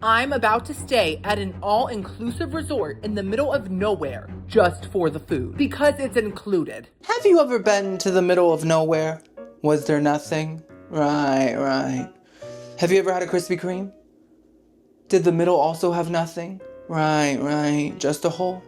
I'm about to stay at an all-inclusive resort in the middle of nowhere just for the food because it's included. Have you ever been to the middle of nowhere? Was there nothing? Right. Have you ever had a Krispy Kreme? Did the middle also have nothing? Right. Just a hole?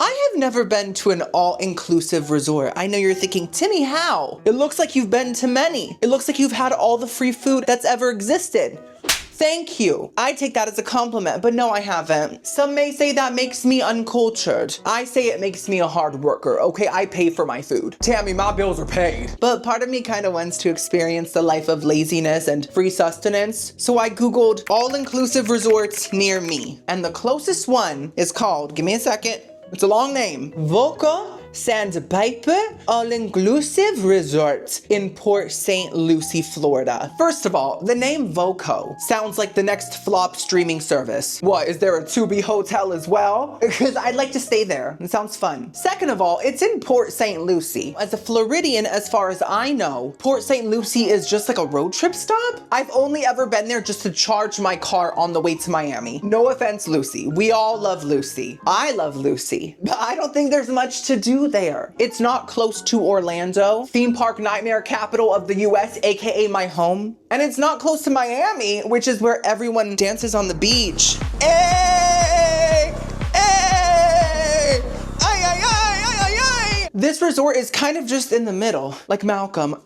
I have never been to an all-inclusive resort. I know you're thinking, Timmy, how? It looks like you've been to many. It looks like you've had all the free food that's ever existed. Thank you. I take that as a compliment, but no, I haven't. Some may say that makes me uncultured. I say it makes me a hard worker, okay? I pay for my food. Tammy, my bills are paid. But part of me kind of wants to experience the life of laziness and free sustenance. So I Googled all-inclusive resorts near me. And the closest one is called, give me a second, it's a long name, Voco Sandpiper All-Inclusive Resort in Port St. Lucie, Florida. First of all, the name Voco sounds like the next flop streaming service. What, is there a Tubi hotel as well? Because I'd like to stay there. It sounds fun. Second of all, it's in Port St. Lucie. As a Floridian, as far as I know, Port St. Lucie is just like a road trip stop. I've only ever been there just to charge my car on the way to Miami. No offense, Lucie. We all love Lucie. I love Lucie, but I don't think there's much to do there. It's not close to Orlando, theme park nightmare capital of the US, aka my home. And it's not close to Miami, which is where everyone dances on the beach. Hey! Hey! Ay, ay, ay, ay, ay, ay. This resort is kind of just in the middle, like Malcolm.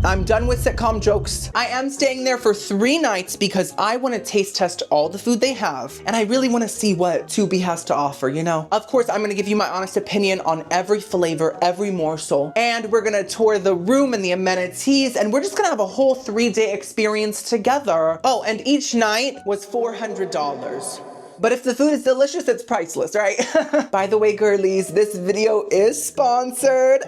I'm done with sitcom jokes. I am staying there for 3 nights because I want to taste test all the food they have. And I really want to see what Tubi has to offer, you know? Of course, I'm going to give you my honest opinion on every flavor, every morsel. And we're going to tour the room and the amenities. And we're just going to have a whole 3-day experience together. Oh, and each night was $400. But if the food is delicious, it's priceless, right? By the way, girlies, this video is sponsored.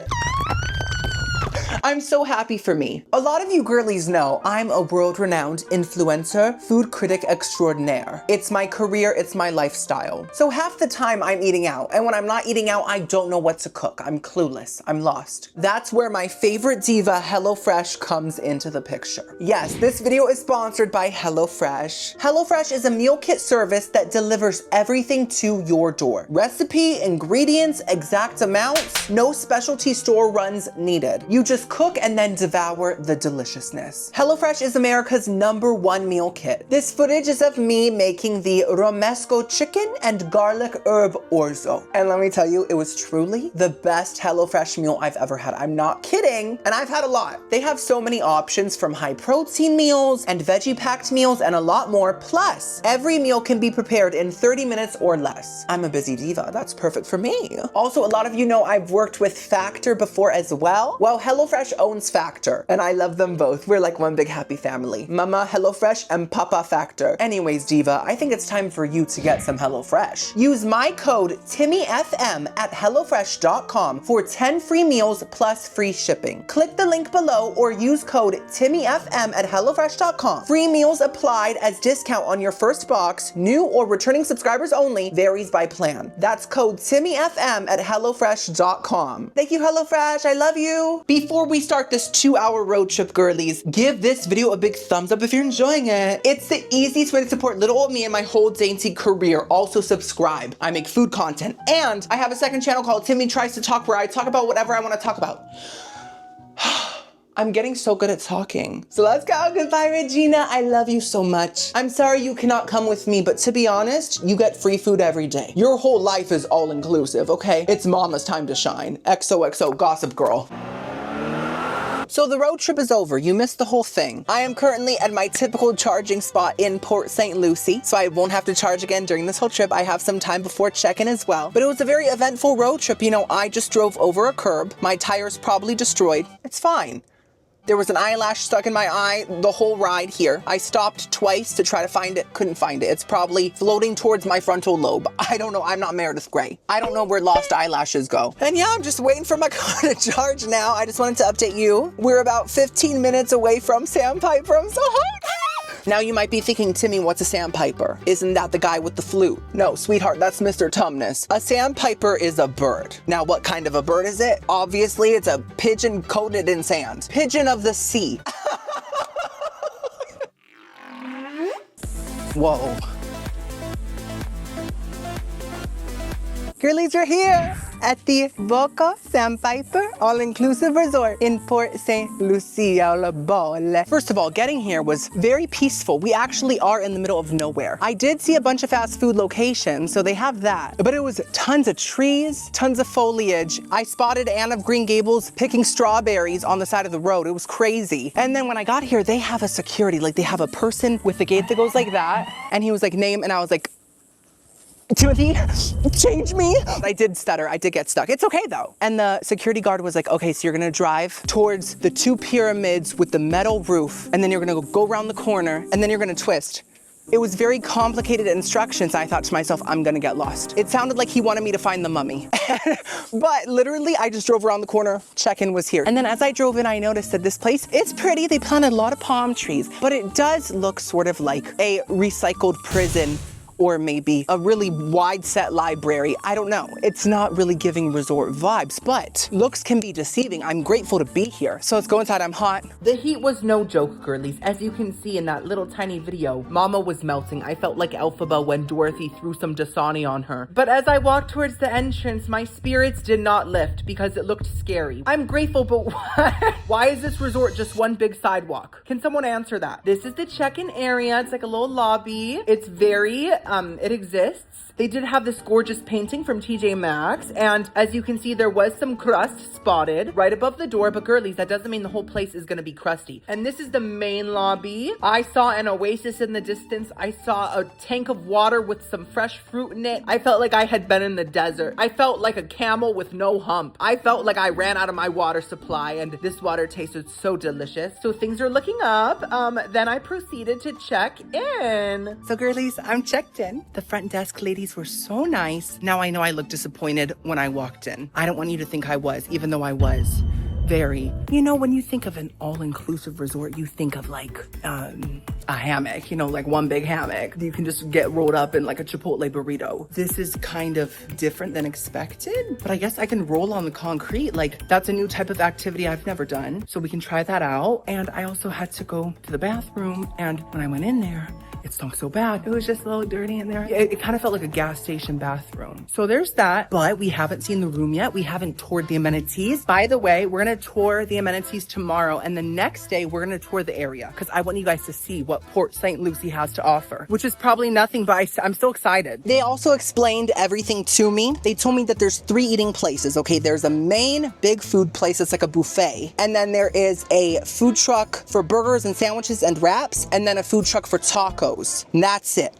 I'm so happy for me. A lot of you girlies know I'm a world-renowned influencer, food critic extraordinaire. It's my career, it's my lifestyle. So half the time I'm eating out, and when I'm not eating out, I don't know what to cook. I'm clueless, I'm lost. That's where my favorite diva, HelloFresh, comes into the picture. Yes, this video is sponsored by HelloFresh. HelloFresh is a meal kit service that delivers everything to your door. Recipe, ingredients, exact amounts, no specialty store runs needed. You just cook and then devour the deliciousness. HelloFresh is America's #1 meal kit. This footage is of me making the romesco chicken and garlic herb orzo. And let me tell you, it was truly the best HelloFresh meal I've ever had. I'm not kidding. And I've had a lot. They have so many options from high protein meals and veggie packed meals and a lot more. Plus, every meal can be prepared in 30 minutes or less. I'm a busy diva. That's perfect for me. Also, a lot of you know I've worked with Factor before as well. Well, HelloFresh owns Factor, and I love them both. We're like one big happy family. Mama HelloFresh and Papa Factor. Anyways, diva, I think it's time for you to get some HelloFresh. Use my code TimmyFM at HelloFresh.com for 10 free meals plus free shipping. Click the link below or use code TimmyFM at HelloFresh.com. Free meals applied as discount on your first box. New or returning subscribers only. Varies by plan. That's code TimmyFM at HelloFresh.com. Thank you, HelloFresh. I love you. Before we start this 2-hour road trip, girlies, give this video a big thumbs up if you're enjoying it. It's the easiest way to support little old me and my whole dainty career. Also subscribe. I make food content. And I have a second channel called Timmy Tries to Talk where I talk about whatever I want to talk about. I'm getting so good at talking. So let's go. Goodbye, Regina. I love you so much. I'm sorry you cannot come with me, but to be honest, you get free food every day. Your whole life is all inclusive, okay? It's mama's time to shine. XOXO Gossip Girl. So the road trip is over. You missed the whole thing. I am currently at my typical charging spot in Port St. Lucie, so I won't have to charge again during this whole trip. I have some time before check-in as well. But it was a very eventful road trip. You know, I just drove over a curb. My tires probably destroyed. It's fine. There was an eyelash stuck in my eye the whole ride here. I stopped twice to try to find it, couldn't find it. It's probably floating towards my frontal lobe. I don't know, I'm not Meredith Grey. I don't know where lost eyelashes go. And yeah, I'm just waiting for my car to charge now. I just wanted to update you. We're about 15 minutes away from Sandpiper. I'm so hyped. Now you might be thinking, Timmy, what's a sandpiper? Isn't that the guy with the flute? No, sweetheart, that's Mr. Tumnus. A sandpiper is a bird. Now, what kind of a bird is it? Obviously, it's a pigeon coated in sand. Pigeon of the sea. Whoa. Girlies, we're here at the Boca Sandpiper All-Inclusive Resort in Port St. Lucie, La Bolle. First of all, getting here was very peaceful. We actually are in the middle of nowhere. I did see a bunch of fast food locations, so they have that. But it was tons of trees, tons of foliage. I spotted Anne of Green Gables picking strawberries on the side of the road. It was crazy. And then when I got here, they have a security, like they have a person with the gate that goes like that. And he was like, name, and I was like, Timothy, change me. I did stutter, I did get stuck. It's okay though. And the security guard was like, okay, so you're gonna drive towards the 2 pyramids with the metal roof, and then you're gonna go around the corner, and then you're gonna twist. It was very complicated instructions. I thought to myself, I'm gonna get lost. It sounded like he wanted me to find the mummy. But literally, I just drove around the corner, check-in was here. And then as I drove in, I noticed that this place, it's pretty. They planted a lot of palm trees, but it does look sort of like a recycled prison, or maybe a really wide set library. I don't know. It's not really giving resort vibes, but looks can be deceiving. I'm grateful to be here. So let's go inside, I'm hot. The heat was no joke, girlies. As you can see in that little tiny video, Mama was melting. I felt like Elphaba when Dorothy threw some Dasani on her. But as I walked towards the entrance, my spirits did not lift because it looked scary. I'm grateful, but why is this resort just one big sidewalk? Can someone answer that? This is the check-in area. It's like a little lobby. It's very, it exists. They did have this gorgeous painting from TJ Maxx, and as you can see, there was some crust spotted right above the door, but girlies, that doesn't mean the whole place is gonna be crusty. And this is the main lobby. I saw an oasis in the distance. I saw a tank of water with some fresh fruit in it. I felt like I had been in the desert. I felt like a camel with no hump. I felt like I ran out of my water supply, and this water tasted so delicious. So things are looking up. Then I proceeded to check in. So girlies, I'm checked in. The front desk ladies were so nice. Now I know I looked disappointed when I walked in. I don't want you to think I was, even though I was very. You know, when you think of an all-inclusive resort, you think of like a hammock, you know, like one big hammock. You can just get rolled up in like a Chipotle burrito. This is kind of different than expected, but I guess I can roll on the concrete. Like that's a new type of activity I've never done. So we can try that out. And I also had to go to the bathroom, and when I went in there, it stunk so bad. It was just a little dirty in there. It kind of felt like a gas station bathroom. So there's that, but we haven't seen the room yet. We haven't toured the amenities. By the way, we're gonna tour the amenities tomorrow, and the next day we're gonna tour the area because I want you guys to see what Port St. Lucie has to offer, which is probably nothing, but I'm still excited. They also explained everything to me. They told me that there's 3 eating places, okay? There's a main big food place. It's like a buffet. And then there is a food truck for burgers and sandwiches and wraps, and then a food truck for tacos. And that's it.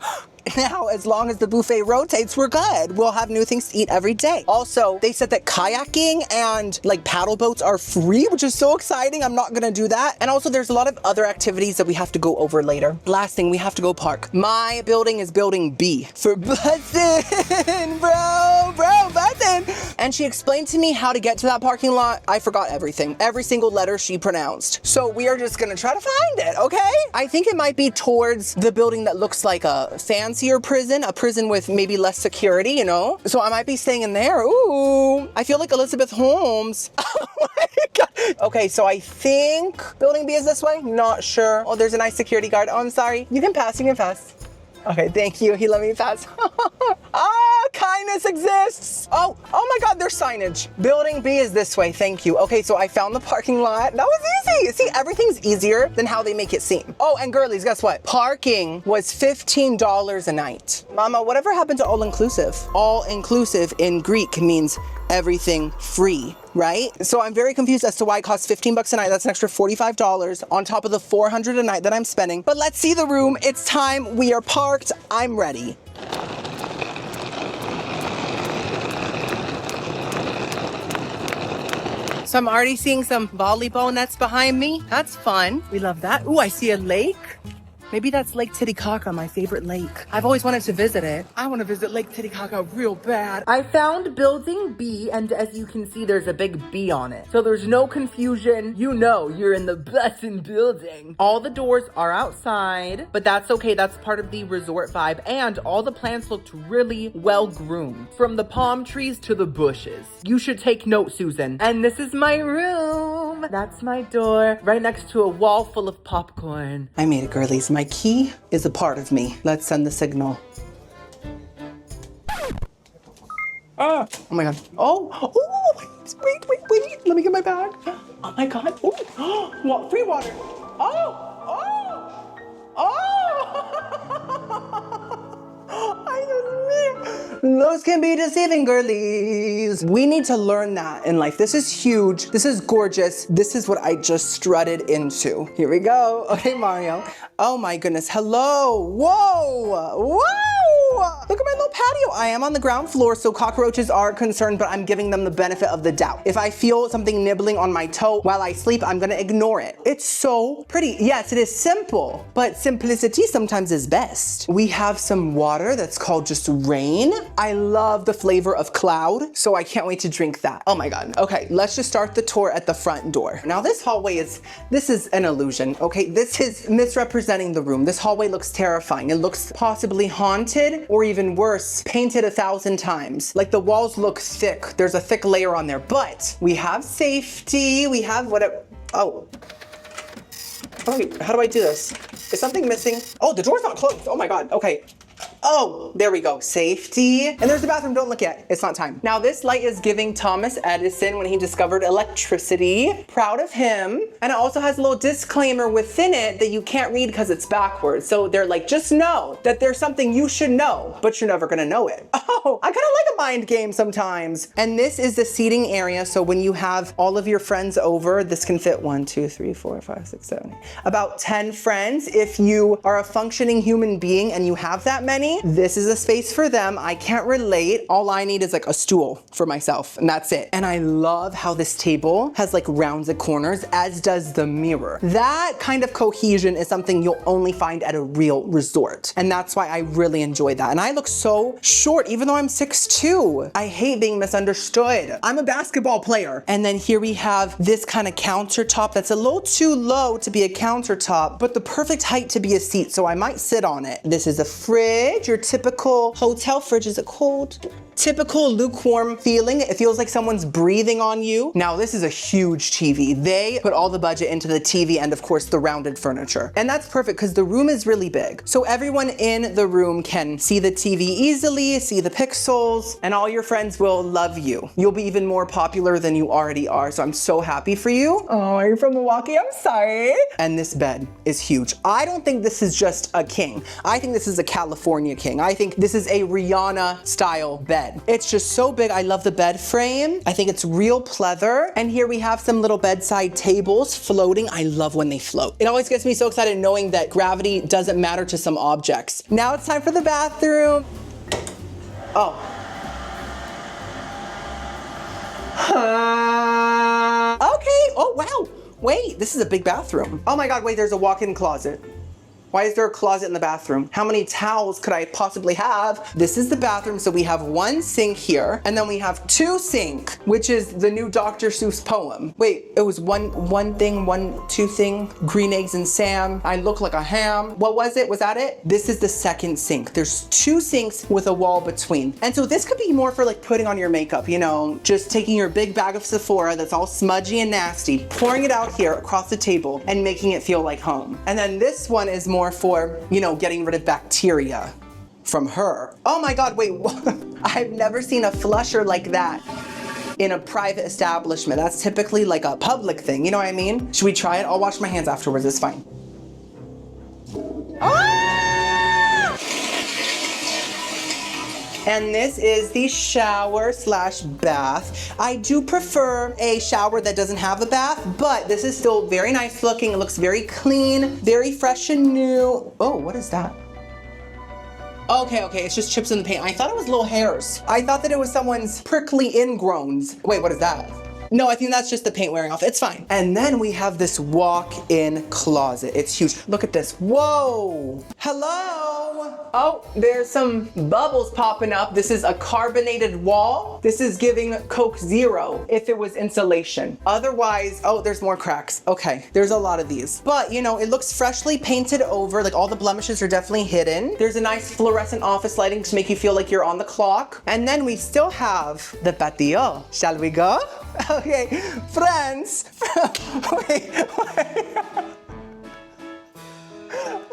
Now, as long as the buffet rotates, we're good. We'll have new things to eat every day. Also, they said that kayaking and like paddle boats are free, which is so exciting. I'm not gonna do that. And also there's a lot of other activities that we have to go over later. Last thing, we have to go park. My building is building B for bussin', bro, bussin'. And she explained to me how to get to that parking lot. I forgot everything, every single letter she pronounced. So we are just gonna try to find it, okay? I think it might be towards the building that looks like a fancier prison, a prison with maybe less security, you know? So I might be staying in there. Ooh, I feel like Elizabeth Holmes. Oh my God. Okay, so I think building B is this way. Not sure. Oh, there's a nice security guard. Oh, I'm sorry. You can pass, you can pass. Okay, thank you. He let me pass. Kindness exists. Oh my God, there's signage. Building B is this way, thank you. Okay, so I found the parking lot. That was easy. See, everything's easier than how they make it seem. Oh, and girlies, guess what? Parking was $15 a night. Mama, whatever happened to all-inclusive? All-inclusive in Greek means everything free, right? So I'm very confused as to why it costs $15 a night. That's an extra $45 on top of the $400 a night that I'm spending. But let's see the room. It's time. We are parked. I'm ready. So I'm already seeing some volleyball nets behind me. That's fun. We love that. Ooh, I see a lake. Maybe that's Lake Titicaca, my favorite lake. I've always wanted to visit it. I want to visit Lake Titicaca real bad. I found building B, and as you can see, there's a big B on it. So there's no confusion. You know you're in the bussin' building. All the doors are outside, but that's okay. That's part of the resort vibe. And all the plants looked really well groomed. From the palm trees to the bushes. You should take note, Susan. And this is my room. That's my door, right next to a wall full of popcorn. I made it, girlies. My key is a part of me. Let's send the signal. Oh my God. Oh, wait. Let me get my bag. Oh my God. Oh, free water. Those can be deceiving, girlies. We need to learn that in life. This is huge. This is gorgeous. This is what I just strutted into. Here we go. Okay, Mario. Oh my goodness. Hello. Whoa. Look at my little patio. I am on the ground floor, so cockroaches are concerned, but I'm giving them the benefit of the doubt. If I feel something nibbling on my toe while I sleep, I'm gonna ignore it. It's so pretty. Yes, it is simple, but simplicity sometimes is best. We have some water that's called just rain. I love the flavor of cloud, so I can't wait to drink that. Oh my God. Okay, let's just start the tour at the front door. Now this hallway this is an illusion, okay? This is misrepresenting the room. This hallway looks terrifying. It looks possibly haunted, or even worse, painted 1,000 times. Like the walls look thick. There's a thick layer on there, but we have safety. We have whatever. Oh, wait, how do I do this? Is something missing? Oh, the door's not closed. Oh my God. Okay. Oh, there we go. Safety. And there's the bathroom. Don't look yet. It's not time. Now this light is giving Thomas Edison when he discovered electricity. Proud of him. And it also has a little disclaimer within it that you can't read because it's backwards. So they're like, just know that there's something you should know, but you're never gonna know it. Oh, I kind of like a mind game sometimes. And this is the seating area. So when you have all of your friends over, this can fit 1, 2, 3, 4, 5, 6, 7, 8, about 10 friends. If you are a functioning human being and you have that many, this is a space for them. I can't relate. All I need is like a stool for myself, and that's it. And I love how this table has like rounds and corners, as does the mirror. That kind of cohesion is something you'll only find at a real resort. And that's why I really enjoy that. And I look so short, even though I'm 6'2". I hate being misunderstood. I'm a basketball player. And then here we have this kind of countertop that's a little too low to be a countertop, but the perfect height to be a seat, so I might sit on it. This is a fridge, your typical hotel fridge. Is it cold? Typical lukewarm feeling. It feels like someone's breathing on you. Now this is a huge TV. They put all the budget into the TV and of course the rounded furniture. And that's perfect because the room is really big. So everyone in the room can see the TV easily, see the pixels, and all your friends will love you. You'll be even more popular than you already are. So I'm so happy for you. Oh, you're from Milwaukee? I'm sorry. And this bed is huge. I don't think this is just a king. I think this is a California king. I think this is a Rihanna style bed. It's just so big. I love the bed frame. I think it's real pleather. And here we have some little bedside tables floating. I love when they float. It always gets me so excited knowing that gravity doesn't matter to some objects. Now it's time for the bathroom. Oh. Okay. Oh, wow. Wait, this is a big bathroom. Oh my God, wait, there's a walk-in closet. Why is there a closet in the bathroom? How many towels could I possibly have? This is the bathroom, so we have one sink here, and then we have two sink, which is the new Dr. Seuss poem. Wait, it was two thing, green eggs and Sam, I look like a ham. What was it? Was that it? This is the second sink. There's two sinks with a wall between. And so this could be more for like putting on your makeup, you know, just taking your big bag of Sephora that's all smudgy and nasty, pouring it out here across the table and making it feel like home. And then this one is more for, you know, getting rid of bacteria from her. Oh my God, wait, I've never seen a flusher like that in a private establishment. That's typically like a public thing, you know what I mean? Should we try it? I'll wash my hands afterwards, it's fine. And this is the shower slash bath. I do prefer a shower that doesn't have a bath, but this is still very nice looking. It looks very clean, very fresh and new. Oh, what is that? Okay, it's just chips in the paint. I thought it was little hairs. I thought that it was someone's prickly ingrowns. Wait, what is that? No, I think that's just the paint wearing off. It's fine. And then we have this walk-in closet. It's huge. Look at this. Whoa. Hello. Oh, there's some bubbles popping up. This is a carbonated wall. This is giving Coke Zero if it was insulation. Otherwise, oh, there's more cracks. Okay, there's a lot of these. But, you know, it looks freshly painted over. Like all the blemishes are definitely hidden. There's a nice fluorescent office lighting to make you feel like you're on the clock. And then we still have the patio. Shall we go? Okay, friends. Wait.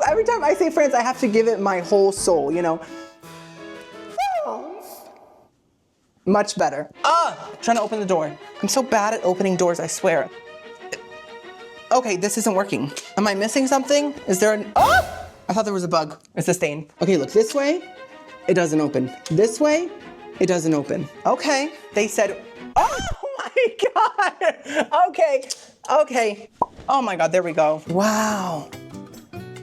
Every time I say friends, I have to give it my whole soul, you know? Much better. Trying to open the door. I'm so bad at opening doors, I swear. Okay, this isn't working. Am I missing something? Is there an, I thought there was a bug. It's a stain. Okay, look this way. It doesn't open. This way, it doesn't open. Okay, they said, oh my God. Okay. Oh my God, there we go. Wow,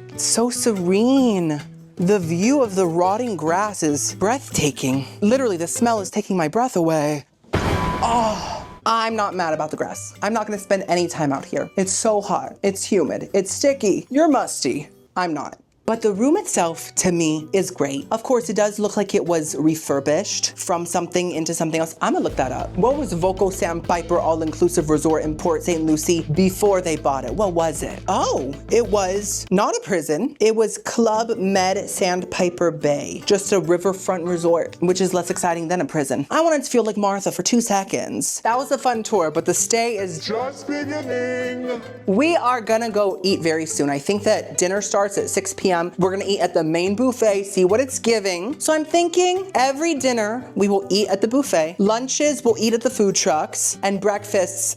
it's so serene. The view of the rotting grass is breathtaking. Literally, the smell is taking my breath away. Oh, I'm not mad about the grass. I'm not gonna spend any time out here. It's so hot, it's humid, it's sticky. You're musty. I'm not. But the room itself, to me, is great. Of course, it does look like it was refurbished from something into something else. I'm gonna look that up. What was Voco Sandpiper All-Inclusive Resort in Port St. Lucie before they bought it? What was it? Oh, it was not a prison. It was Club Med Sandpiper Bay, just a riverfront resort, which is less exciting than a prison. I wanted to feel like Martha for 2 seconds. That was a fun tour, but the stay is just beginning. We are gonna go eat very soon. I think that dinner starts at 6 p.m. We're gonna eat at the main buffet, see what it's giving. So I'm thinking every dinner we will eat at the buffet. Lunches we'll eat at the food trucks. And breakfasts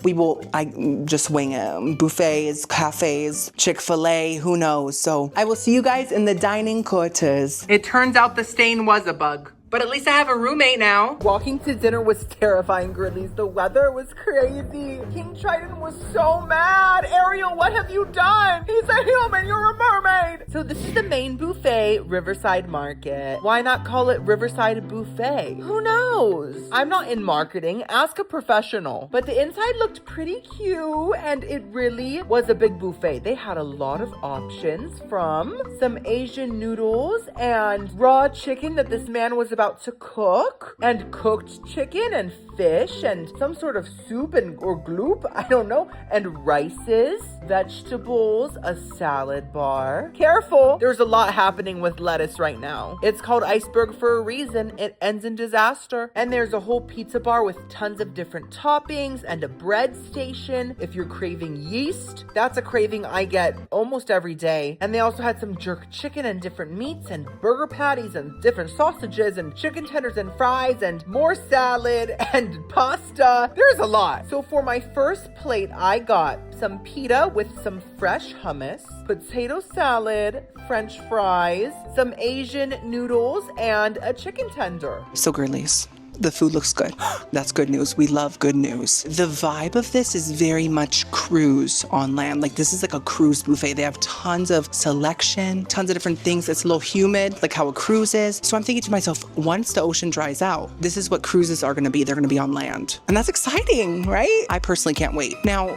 I just wing it. Buffets, cafes, Chick-fil-A, who knows. So I will see you guys in the dining quarters. It turns out the stain was a bug. But at least I have a roommate now. Walking to dinner was terrifying, girlies. The weather was crazy. King Triton was so mad. Ariel, what have you done? He's a human, you're a mermaid. So this is the main buffet, Riverside Market. Why not call it Riverside Buffet? Who knows? I'm not in marketing, ask a professional. But the inside looked pretty cute and it really was a big buffet. They had a lot of options, from some Asian noodles and raw chicken that this man was about to cook, and cooked chicken and fish and some sort of soup or gloop, I don't know, and rices, vegetables, a salad bar. Careful, there's a lot happening with lettuce right now. It's called iceberg for a reason. It ends in disaster. And there's a whole pizza bar with tons of different toppings and a bread station. If you're craving yeast, that's a craving I get almost every day. And they also had some jerk chicken and different meats and burger patties and different sausages and chicken tenders and fries and more salad and pasta. There's a lot. So for my first plate, I got some pita with some fresh hummus, potato salad, French fries, some Asian noodles, and a chicken tender. So girlies, the food looks good. That's good news. We love good news. The vibe of this is very much cruise on land. Like, this is like a cruise buffet. They have tons of selection, tons of different things. It's a little humid, like how a cruise is. So I'm thinking to myself, once the ocean dries out, this is what cruises are gonna be. They're gonna be on land. And that's exciting, right? I personally can't wait. Now,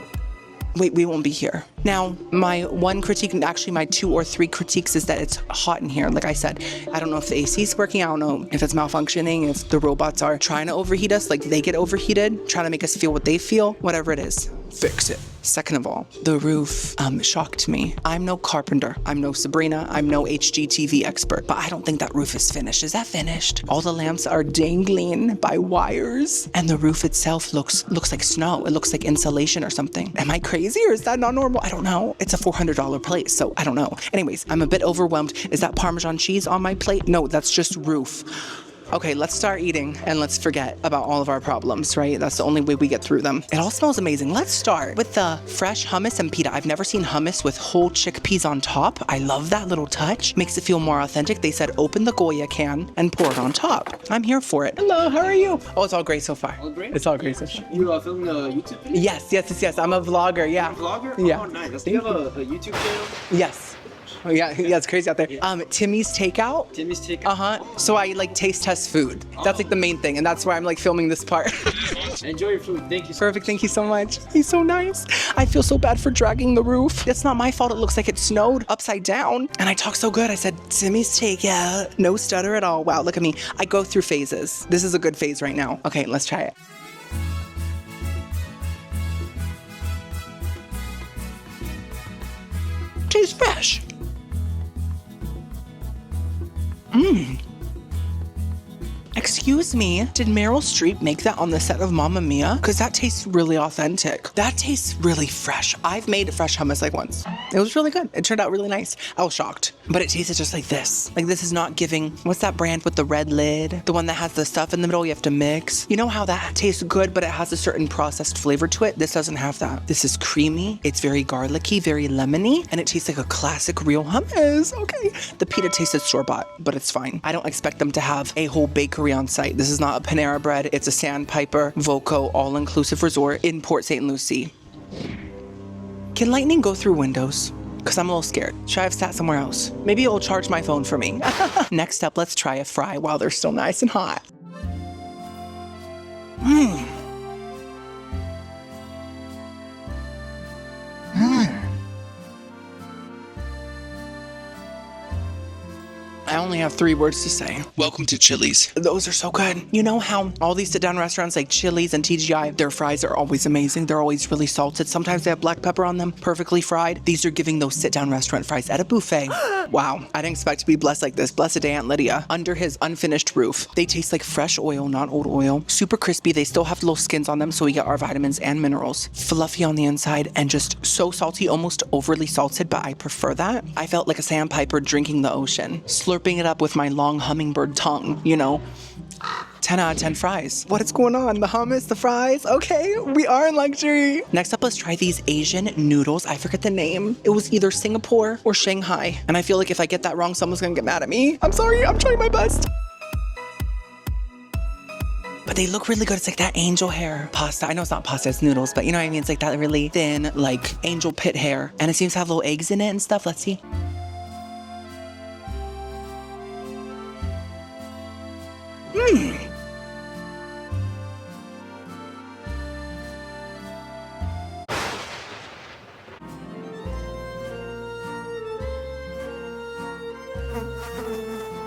wait, we won't be here. Now, my one critique, and actually my 2 or 3 critiques, is that it's hot in here. Like I said, I don't know if the AC is working. I don't know if it's malfunctioning, if the robots are trying to overheat us, like they get overheated, trying to make us feel what they feel. Whatever it is, fix it. Second of all, the roof shocked me. I'm no carpenter. I'm no Sabrina. I'm no HGTV expert, but I don't think that roof is finished. Is that finished? All the lamps are dangling by wires, and the roof itself looks like snow. It looks like insulation or something. Am I crazy, or is that not normal? I don't know. It's a $400 place, so I don't know. Anyways, I'm a bit overwhelmed. Is that Parmesan cheese on my plate? No, that's just roof. Okay, let's start eating and let's forget about all of our problems, right? That's the only way we get through them. It all smells amazing. Let's start with the fresh hummus and pita. I've never seen hummus with whole chickpeas on top. I love that little touch. Makes it feel more authentic. They said open the Goya can and pour it on top. I'm here for it. Hello, how are you? Oh, it's all great so far. All great? It's all great so far. You are filming a YouTube video? Yes. I'm a vlogger, yeah. You're a vlogger? Yeah. Oh, nice. Do you have a YouTube channel? Yes. Oh yeah, it's crazy out there. Timmy's Takeout. Timmy's Takeout. So I like taste test food. That's like the main thing, and that's why I'm like filming this part. Enjoy your food. Thank you. Perfect. Thank you so much. He's so nice. I feel so bad for dragging the roof. It's not my fault. It looks like it snowed upside down. And I talk so good. I said, Timmy's Takeout. No stutter at all. Wow, look at me. I go through phases. This is a good phase right now. Okay, let's try it. Tastes fresh. Excuse me, did Meryl Streep make that on the set of Mamma Mia? Because that tastes really authentic. That tastes really fresh. I've made fresh hummus like once. It was really good. It turned out really nice. I was shocked, but it tasted just like this. Like this is not giving, what's that brand with the red lid? The one that has the stuff in the middle you have to mix. You know how that tastes good, but it has a certain processed flavor to it? This doesn't have that. This is creamy. It's very garlicky, very lemony, and it tastes like a classic real hummus. Okay. The pita tasted store-bought, but it's fine. I don't expect them to have a whole bakery on site. This is not a Panera Bread. It's a Sandpiper Voco all-inclusive resort in Port St. Lucie. Can lightning go through windows? Because I'm a little scared. Should I have sat somewhere else? Maybe it'll charge my phone for me. Next up, let's try a fry while they're still nice and hot. I only have 3 words to say. Welcome to Chili's. Those are so good. You know how all these sit-down restaurants like Chili's and TGI, their fries are always amazing. They're always really salted. Sometimes they have black pepper on them, perfectly fried. These are giving those sit-down restaurant fries at a buffet. Wow, I didn't expect to be blessed like this. Blessed day, Aunt Lydia. Under his unfinished roof. They taste like fresh oil, not old oil. Super crispy. They still have little skins on them, so we get our vitamins and minerals. Fluffy on the inside and just so salty, almost overly salted, but I prefer that. I felt like a sandpiper drinking the ocean. Slurping it up with my long hummingbird tongue, you know. 10 out of 10 fries. What is going on? The hummus, the fries. Okay, we are in luxury. Next up, let's try these Asian noodles. I forget the name. It was either Singapore or Shanghai. And I feel like if I get that wrong, someone's gonna get mad at me. I'm sorry, I'm trying my best. But they look really good. It's like that angel hair pasta. I know it's not pasta, it's noodles, but you know what I mean? It's like that really thin, like angel pit hair. And it seems to have little eggs in it and stuff. Let's see.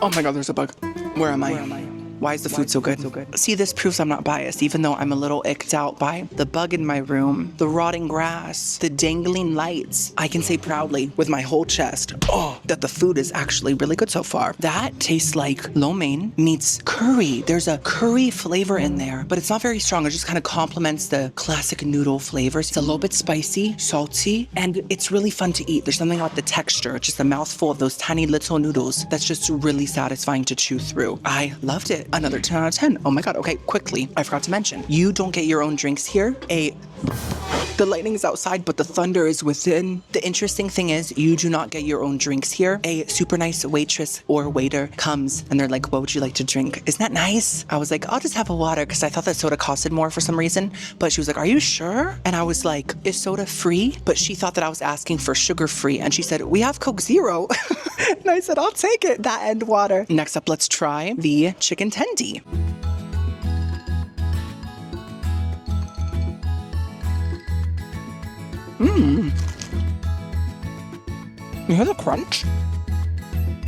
Oh my God, there's a bug. Where am I? Why is the food so good? See, this proves I'm not biased, even though I'm a little icked out by the bug in my room, the rotting grass, the dangling lights. I can say proudly with my whole chest, that the food is actually really good so far. That tastes like lo mein meets curry. There's a curry flavor in there, but it's not very strong. It just kind of complements the classic noodle flavors. It's a little bit spicy, salty, and it's really fun to eat. There's something about the texture, just a mouthful of those tiny little noodles that's just really satisfying to chew through. I loved it. Another 10 out of 10. Oh my God. Okay, quickly. I forgot to mention, you don't get your own drinks here. The lightning is outside, but the thunder is within. The interesting thing is you do not get your own drinks here. A super nice waitress or waiter comes and they're like, what would you like to drink? Isn't that nice? I was like, I'll just have a water because I thought that soda costed more for some reason. But she was like, are you sure? And I was like, is soda free? But she thought that I was asking for sugar free. And she said, we have Coke Zero. And I said, I'll take it. That and water. Next up, let's try the chicken tendy. You hear the crunch?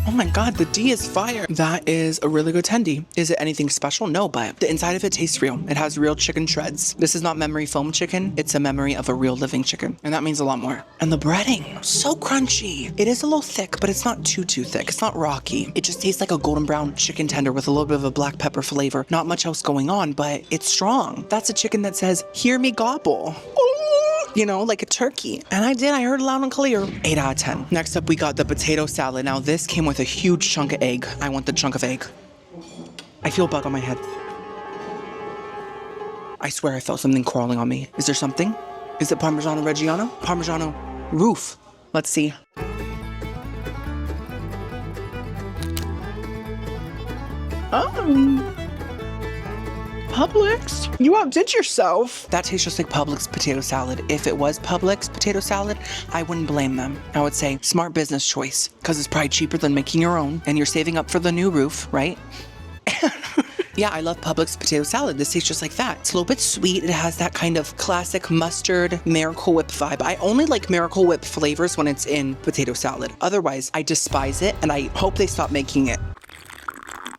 Oh my God, the D is fire. That is a really good tendy. Is it anything special? No, but the inside of it tastes real. It has real chicken shreds. This is not memory foam chicken. It's a memory of a real living chicken. And that means a lot more. And the breading, so crunchy. It is a little thick, but it's not too thick. It's not rocky. It just tastes like a golden brown chicken tender with a little bit of a black pepper flavor. Not much else going on, but it's strong. That's a chicken that says, hear me gobble. You know, like a turkey. And I did, I heard it loud and clear. 8 out of 10. Next up, we got the potato salad. Now this came with a huge chunk of egg. I want the chunk of egg. I feel a bug on my head. I swear I felt something crawling on me. Is there something? Is it Parmigiano Reggiano? Parmigiano roof. Let's see. Publix, you outdid yourself. That tastes just like Publix potato salad. If it was Publix potato salad, I wouldn't blame them. I would say smart business choice because it's probably cheaper than making your own and you're saving up for the new roof, right? Yeah, I love Publix potato salad. This tastes just like that. It's a little bit sweet. It has that kind of classic mustard Miracle Whip vibe. I only like Miracle Whip flavors when it's in potato salad. Otherwise, I despise it and I hope they stop making it.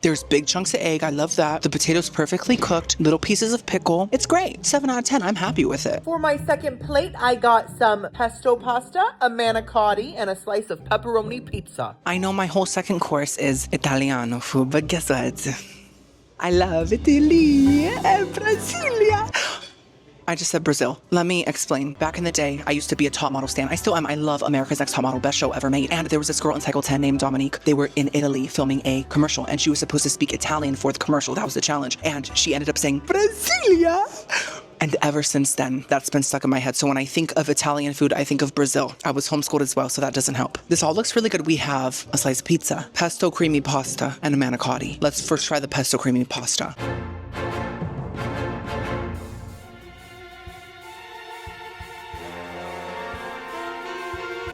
There's big chunks of egg. I love that. The potato's perfectly cooked. Little pieces of pickle. It's great. 7 out of 10. I'm happy with it. For my second plate, I got some pesto pasta, a manicotti, and a slice of pepperoni pizza. I know my whole second course is Italiano food, but guess what? I love Italy and Brasilia. I just said Brazil. Let me explain. Back in the day, I used to be a top model stan. I still am. I love America's Next Top Model, best show ever made. And there was this girl in Cycle 10 named Dominique. They were in Italy filming a commercial, and she was supposed to speak Italian for the commercial. That was the challenge. And she ended up saying, Brasilia. And ever since then, that's been stuck in my head. So when I think of Italian food, I think of Brazil. I was homeschooled as well, so that doesn't help. This all looks really good. We have a slice of pizza, pesto creamy pasta, and a manicotti. Let's first try the pesto creamy pasta.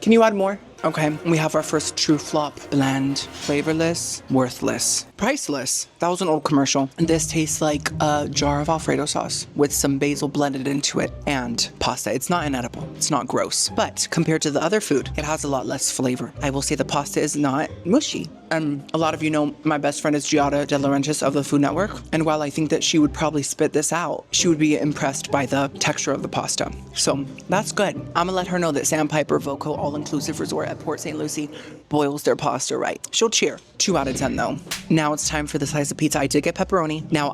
Can you add more? Okay, we have our first true flop. Bland, flavorless, worthless, priceless. That was an old commercial. And this tastes like a jar of Alfredo sauce with some basil blended into it and pasta. It's not inedible. It's not gross. But compared to the other food, it has a lot less flavor. I will say the pasta is not mushy. A lot of you know my best friend is Giada De Laurentiis of the Food Network. And while I think that she would probably spit this out, she would be impressed by the texture of the pasta. So that's good. I'm gonna let her know that Sandpiper Voco All-Inclusive Resort at Port St. Lucie boils their pasta right. She'll cheer. 2 out of 10 though. Now it's time for the slice of pizza. I did get pepperoni. Now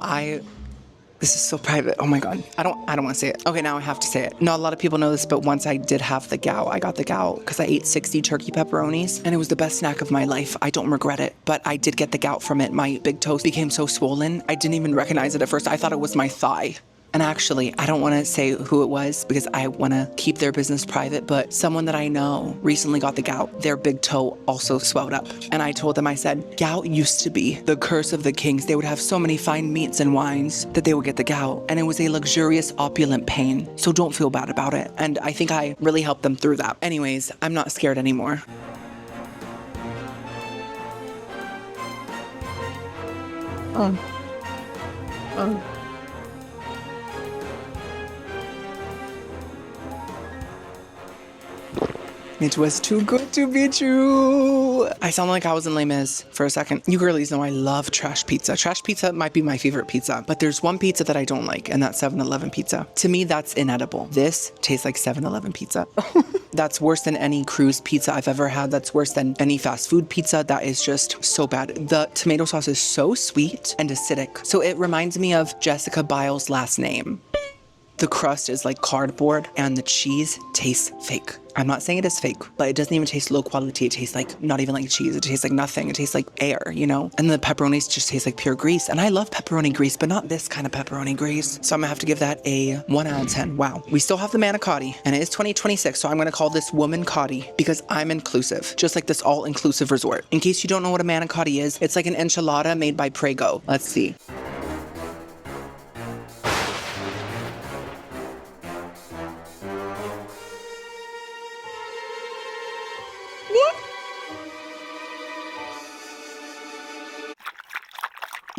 this is so private. Oh my God. I don't want to say it. Okay, now I have to say it. Not a lot of people know this, but once I did have the gout. I got the gout because I ate 60 turkey pepperonis and it was the best snack of my life. I don't regret it, but I did get the gout from it. My big toes became so swollen. I didn't even recognize it at first. I thought it was my thigh. And actually, I don't want to say who it was because I want to keep their business private, but someone that I know recently got the gout. Their big toe also swelled up. And I told them, I said, gout used to be the curse of the kings. They would have so many fine meats and wines that they would get the gout. And it was a luxurious, opulent pain. So don't feel bad about it. And I think I really helped them through that. Anyways, I'm not scared anymore. It was too good to be true. I sound like I was in Les Mis for a second. You girlies know I love trash pizza. Trash pizza might be my favorite pizza, but there's one pizza that I don't like, and that's 7-Eleven pizza. To me, that's inedible. This tastes like 7-Eleven pizza. That's worse than any cruise pizza I've ever had. That's worse than any fast food pizza. That is just so bad. The tomato sauce is so sweet and acidic. So it reminds me of Jessica Biel's last name. The crust is like cardboard and the cheese tastes fake. I'm not saying it is fake, but it doesn't even taste low quality. It tastes like not even like cheese. It tastes like nothing. It tastes like air, you know? And the pepperonis just taste like pure grease. And I love pepperoni grease, but not this kind of pepperoni grease. So I'm gonna have to give that a 1 out of 10. Wow. We still have the manicotti and it is 2026. So I'm gonna call this woman cotti because I'm inclusive, just like this all-inclusive resort. In case you don't know what a manicotti is, it's like an enchilada made by Prego. Let's see.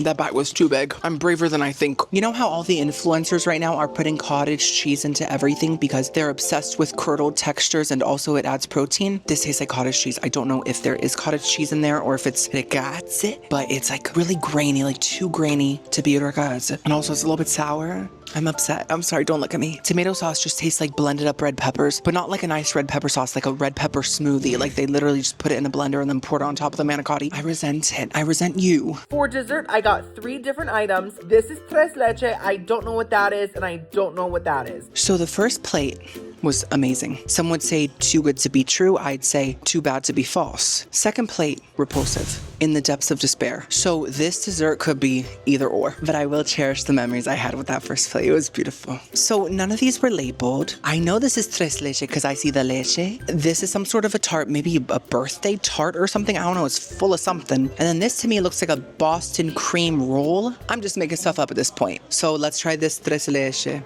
That bite was too big. I'm braver than I think. You know how all the influencers right now are putting cottage cheese into everything because they're obsessed with curdled textures and also it adds protein? This tastes like cottage cheese. I don't know if there is cottage cheese in there or if it's ragazzi, but it's like really grainy, like too grainy to be ragazzi. And also it's a little bit sour. I'm upset. I'm sorry, don't look at me. Tomato sauce just tastes like blended up red peppers, but not like a nice red pepper sauce, like a red pepper smoothie. Like they literally just put it in a blender and then pour it on top of the manicotti. I resent it. I resent you. For dessert, I got 3 different items. This is tres leche. I don't know what that is, and I don't know what that is. So the first plate was amazing. Some would say too good to be true. I'd say too bad to be false. Second plate, repulsive, in the depths of despair. So this dessert could be either or, but I will cherish the memories I had with that first plate. It was beautiful. So none of these were labeled. I know this is tres leche because I see the leche. This is some sort of a tart, maybe a birthday tart or something. I don't know. It's full of something. And then this to me looks like a Boston cream roll. I'm just making stuff up at this point. So let's try this tres leche.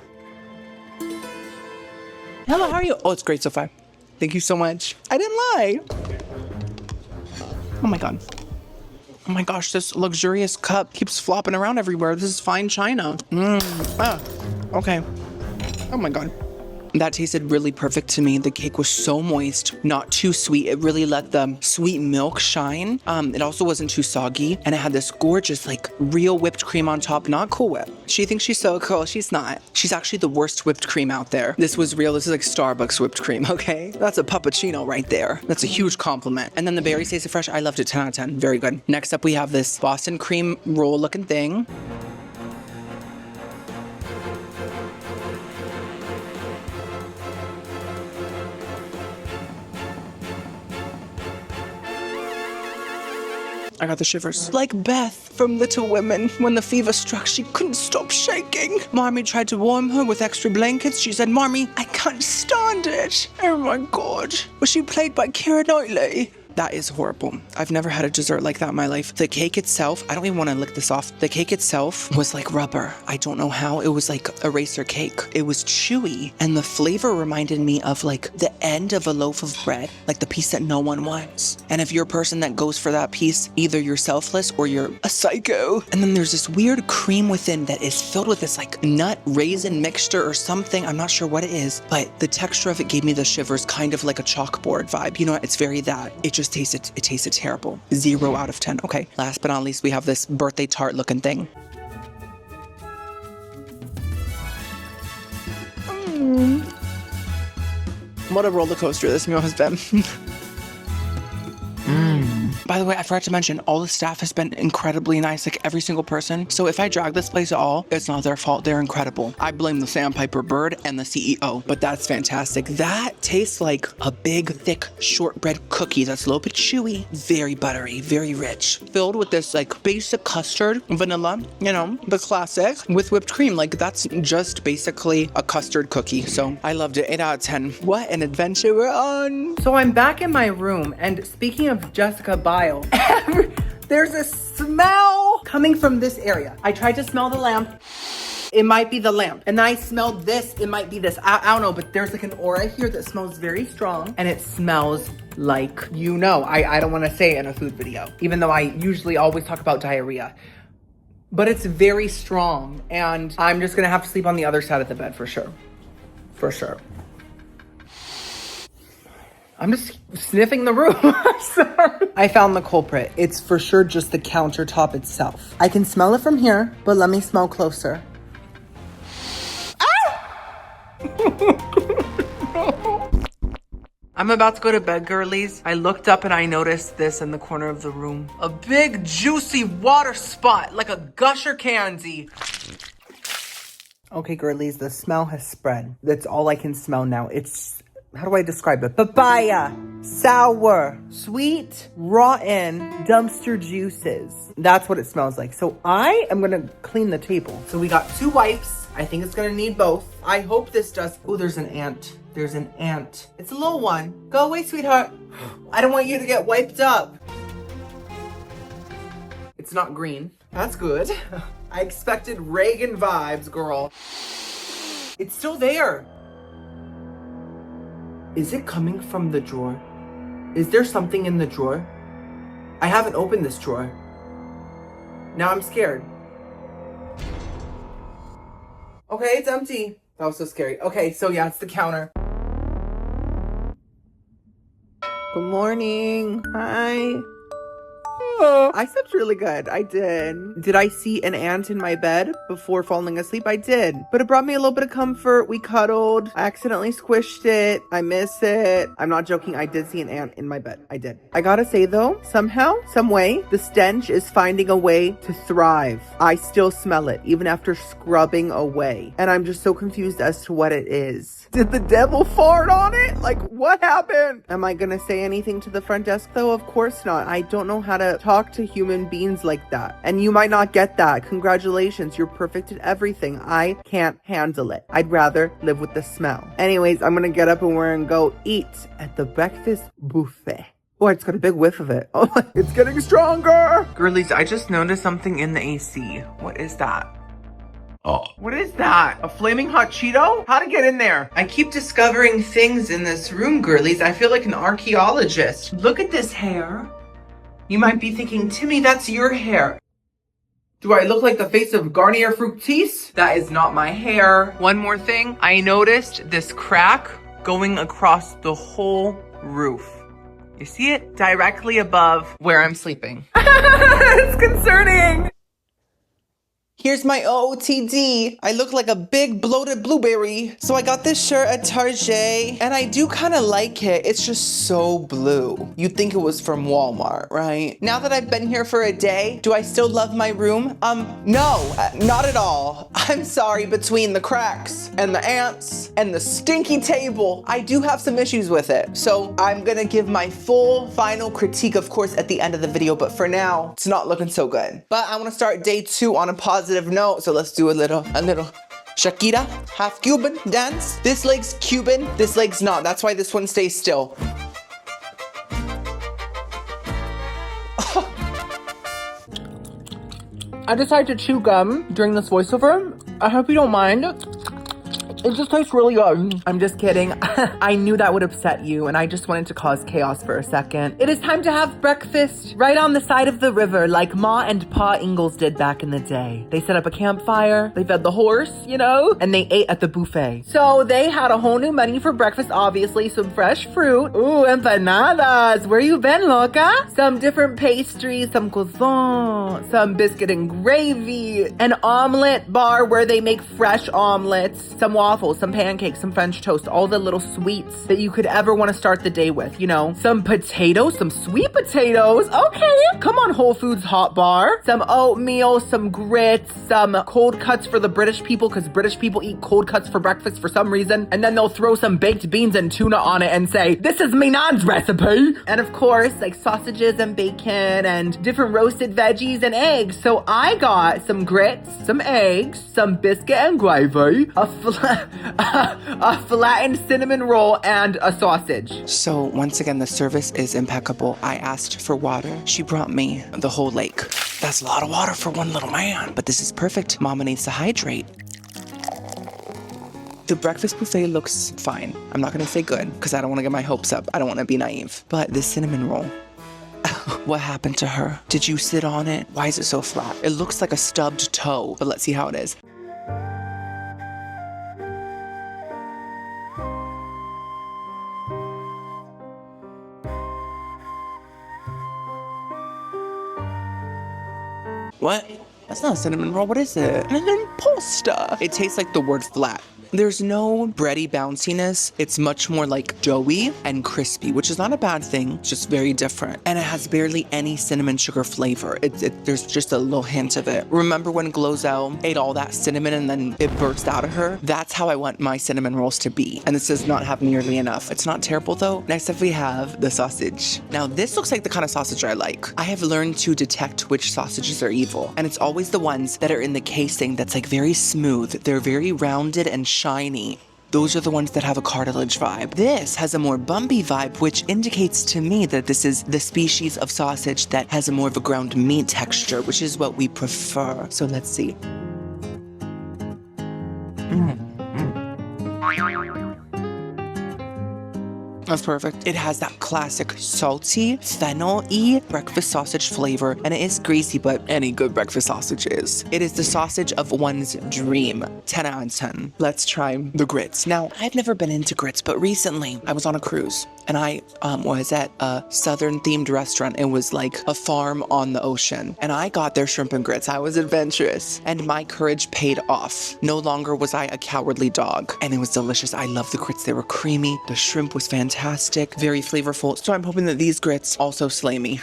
Hello, how are you? Oh, it's great so far. Thank you so much. I didn't lie. Oh my God. Oh my gosh, this luxurious cup keeps flopping around everywhere. This is fine china. Okay. Oh my God. That tasted really perfect to me. The cake was so moist, not too sweet. It really let the sweet milk shine. It also wasn't too soggy. And it had this gorgeous, like, real whipped cream on top, not Cool Whip. She thinks she's so cool. She's not. She's actually the worst whipped cream out there. This was real. This is like Starbucks whipped cream, okay? That's a puppuccino right there. That's a huge compliment. And then the berries tasted fresh. I loved it. 10 out of 10. Very good. Next up, we have this Boston cream roll looking thing. I got the shivers. Like Beth from Little Women, when the fever struck, she couldn't stop shaking. Mommy tried to warm her with extra blankets. She said, Mommy, I can't stand it. Oh my God. Was she played by Keira Knightley? That is horrible. I've never had a dessert like that in my life. The cake itself, I don't even want to lick this off. The cake itself was like rubber. I don't know how. It was like eraser cake. It was chewy. And the flavor reminded me of like the end of a loaf of bread, like the piece that no one wants. And if you're a person that goes for that piece, either you're selfless or you're a psycho. And then there's this weird cream within that is filled with this like nut raisin mixture or something. I'm not sure what it is, but the texture of it gave me the shivers, kind of like a chalkboard vibe. You know what? It's very that. It just tasted terrible. 0 out of 10. Okay, last but not least, we have this birthday tart looking thing. What a roller coaster this meal has been. By the way, I forgot to mention, all the staff has been incredibly nice, like every single person. So if I drag this place at all, it's not their fault. They're incredible. I blame the Sandpiper Bird and the CEO, but that's fantastic. That tastes like a big, thick shortbread cookie that's a little bit chewy, very buttery, very rich, filled with this like basic custard, vanilla, you know, the classic, with whipped cream. Like that's just basically a custard cookie. So I loved it. 8 out of 10. What an adventure we're on. So I'm back in my room, and speaking of Jessica Biel, there's a smell coming from this area. I tried to smell the lamp. It might be the lamp. And then I smelled this. It might be this. I don't know, but there's like an aura here that smells very strong, and it smells like, you know, I don't want to say it in a food video, even though I usually always talk about diarrhea. But it's very strong, and I'm just gonna have to sleep on the other side of the bed for sure. For sure. I'm just sniffing the room. Sorry. I found the culprit. It's for sure just the countertop itself. I can smell it from here, but let me smell closer. I'm about to go to bed, girlies. I looked up and I noticed this in the corner of the room. A big, juicy water spot, like a gusher candy. Okay, girlies, the smell has spread. That's all I can smell now. It's, how do I describe it? Papaya, sour, sweet, rotten, dumpster juices. That's what it smells like. So I am gonna clean the table. So we got 2 wipes. I think it's gonna need both. I hope this does. Oh, there's an ant. There's an ant. It's a little one. Go away, sweetheart. I don't want you to get wiped up. It's not green. That's good. I expected Reagan vibes, girl. It's still there. Is it coming from the drawer? Is there something in the drawer? I haven't opened this drawer. Now I'm scared. Okay, it's empty. That was so scary. Okay, so yeah, it's the counter. Good morning. Hi. I slept really good. I did. Did I see an ant in my bed before falling asleep? I did. But it brought me a little bit of comfort. We cuddled. I accidentally squished it. I miss it. I'm not joking. I did see an ant in my bed. I did. I gotta say though, somehow, some way, the stench is finding a way to thrive. I still smell it, even after scrubbing away. And I'm just so confused as to what it is. Did the devil fart on it? Like, what happened? Am I gonna say anything to the front desk though? Of course not. I don't know how to talk to human beings like that. And you might not get that. Congratulations, you're perfect at everything. I can't handle it. I'd rather live with the smell. Anyways, I'm gonna get up and we're gonna go eat at the breakfast buffet. Oh, I just got a big whiff of it. Oh, it's getting stronger. Girlies, I just noticed something in the AC. What is that? Oh. What is that? A flaming hot Cheeto? How'd it get in there? I keep discovering things in this room, girlies. I feel like an archaeologist. Look at this hair. You might be thinking, Timmy, that's your hair. Do I look like the face of Garnier Fructis? That is not my hair. One more thing. I noticed this crack going across the whole roof. You see it? Directly above where I'm sleeping. It's concerning. Here's my OOTD. I look like a big bloated blueberry. So I got this shirt at Target and I do kind of like it. It's just so blue. You'd think it was from Walmart, right? Now that I've been here for a day, do I still love my room? No, not at all. I'm sorry, between the cracks and the ants and the stinky table, I do have some issues with it. So I'm gonna give my full final critique, of course, at the end of the video, but for now, it's not looking so good. But I wanna start day 2 on a positive note, so let's do a little Shakira, half Cuban dance. This leg's Cuban, this leg's not. That's why this one stays still. I decided to chew gum during this voiceover. I hope you don't mind. It just tastes really good. I'm just kidding. I knew that would upset you, and I just wanted to cause chaos for a second. It is time to have breakfast right on the side of the river, like Ma and Pa Ingalls did back in the day. They set up a campfire, they fed the horse, you know, and they ate at the buffet. So they had a whole new menu for breakfast, obviously, some fresh fruit. Ooh, empanadas. Where you been, loca? Some different pastries, some croissants, some biscuit and gravy, an omelet bar where they make fresh omelets, some waffles, some pancakes, some French toast, all the little sweets that you could ever want to start the day with, you know? Some potatoes, some sweet potatoes. Okay, come on, Whole Foods hot bar. Some oatmeal, some grits, some cold cuts for the British people, because British people eat cold cuts for breakfast for some reason. And then they'll throw some baked beans and tuna on it and say, this is me nan's recipe. And of course, like sausages and bacon and different roasted veggies and eggs. So I got some grits, some eggs, some biscuit and gravy, a flattened cinnamon roll, and a sausage. So once again, the service is impeccable. I asked for water. She brought me the whole lake. That's a lot of water for one little man, but this is perfect. Mama needs to hydrate. The breakfast buffet looks fine. I'm not gonna say good, because I don't wanna get my hopes up. I don't wanna be naive. But this cinnamon roll, what happened to her? Did you sit on it? Why is it so flat? It looks like a stubbed toe, but let's see how it is. What? That's not a cinnamon roll. What is it? An imposter. It tastes like the word flat. There's no bready bounciness. It's much more like doughy and crispy, which is not a bad thing, it's just very different. And it has barely any cinnamon sugar flavor. There's just a little hint of it. Remember when Glozell ate all that cinnamon and then it burst out of her? That's how I want my cinnamon rolls to be. And this does not have nearly enough. It's not terrible though. Next up we have the sausage. Now this looks like the kind of sausage I like. I have learned to detect which sausages are evil. And it's always the ones that are in the casing that's like very smooth. They're very rounded and shiny. Those are the ones that have a cartilage vibe. This has a more bumpy vibe, which indicates to me that this is the species of sausage that has a more of a ground meat texture, which is what we prefer. So let's see. That's perfect. It has that classic salty, fennel-y breakfast sausage flavor, and it is greasy, but any good breakfast sausage is. It is the sausage of one's dream. 10 out of 10. Let's try the grits. Now, I've never been into grits, but recently I was on a cruise, and I was at a southern-themed restaurant. It was like a farm on the ocean, and I got their shrimp and grits. I was adventurous, and my courage paid off. No longer was I a cowardly dog, and it was delicious. I love the grits. They were creamy. The shrimp was fantastic. Very flavorful. So I'm hoping that these grits also slay me.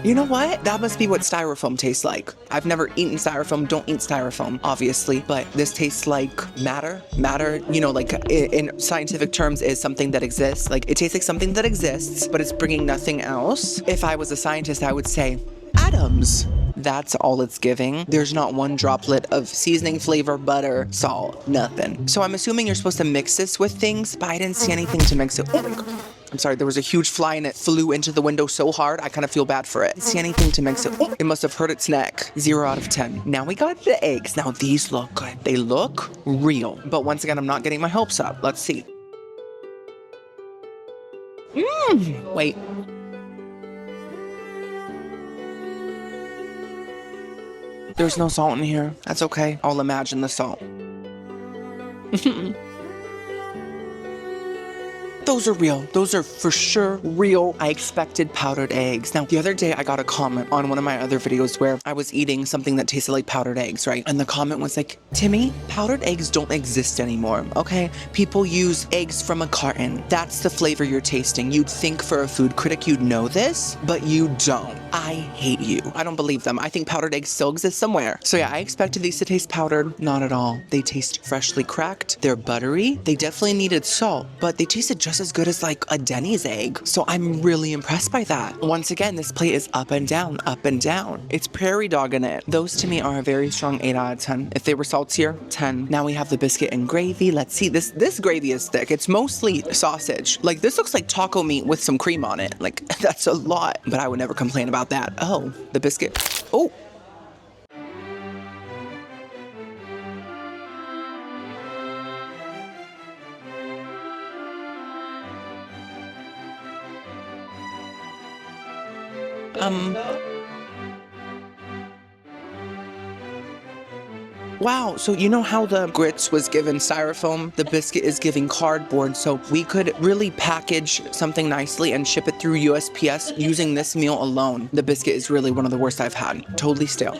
You know what? That must be what styrofoam tastes like. I've never eaten styrofoam, don't eat styrofoam, obviously, but this tastes like matter. Matter, you know, like in scientific terms is something that exists. Like it tastes like something that exists, but it's bringing nothing else. If I was a scientist, I would say atoms. That's all it's giving. There's not one droplet of seasoning, flavor, butter, salt, nothing. So I'm assuming you're supposed to mix this with things, but I didn't see anything to mix it. Oh my God. I'm sorry, there was a huge fly and it flew into the window so hard, I kind of feel bad for it. I didn't see anything to mix it. Oh, it must have hurt its neck. 0 out of 10. Now we got the eggs. Now these look good. They look real. But once again, I'm not getting my hopes up. Let's see. Wait. There's no salt in here. That's okay. I'll imagine the salt. Those are real. Those are for sure real. I expected powdered eggs. Now, the other day I got a comment on one of my other videos where I was eating something that tasted like powdered eggs, right? And the comment was like, Timmy, powdered eggs don't exist anymore, okay? People use eggs from a carton. That's the flavor you're tasting. You'd think for a food critic you'd know this, but you don't. I hate you. I don't believe them. I think powdered eggs still exist somewhere. So yeah, I expected these to taste powdered. Not at all. They taste freshly cracked. They're buttery. They definitely needed salt, but they tasted just as good as like a Denny's egg. So I'm really impressed by that. Once again, this plate is up and down, up and down. It's prairie dog in it. Those to me are a very strong 8 out of 10. If they were saltier, 10. Now we have the biscuit and gravy. Let's see. This gravy is thick. It's mostly sausage. Like this looks like taco meat with some cream on it. Like that's a lot, but I would never complain about that. Oh, the biscuit. Oh. Wow, so you know how the grits was given styrofoam? The biscuit is giving cardboard, so we could really package something nicely and ship it through USPS using this meal alone. The biscuit is really one of the worst I've had. Totally stale.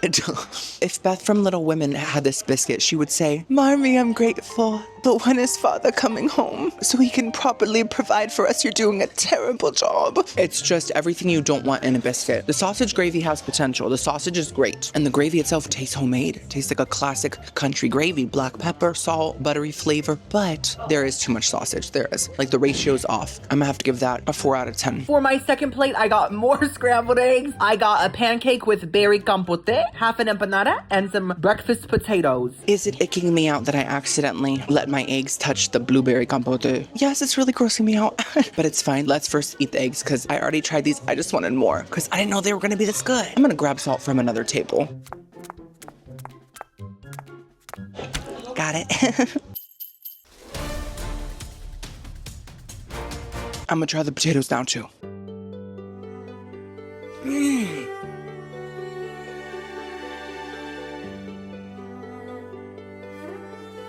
If Beth from Little Women had this biscuit, she would say, Marmy, I'm grateful, but when is father coming home so he can properly provide for us? You're doing a terrible job. It's just everything you don't want in a biscuit. The sausage gravy has potential. The sausage is great. And the gravy itself tastes homemade. It tastes like a classic country gravy. Black pepper, salt, buttery flavor, but there is too much sausage. There is. Like the ratio's off. I'm gonna have to give that a 4 out of 10. For my second plate, I got more scrambled eggs. I got a pancake with berry compote, half an empanada, and some breakfast potatoes. Is it icking me out that I accidentally let my eggs touch the blueberry compote? Yes, it's really grossing me out, but it's fine. Let's first eat the eggs because I already tried these. I just wanted more because I didn't know they were going to be this good. I'm going to grab salt from another table. Got it. I'm going to try the potatoes now too.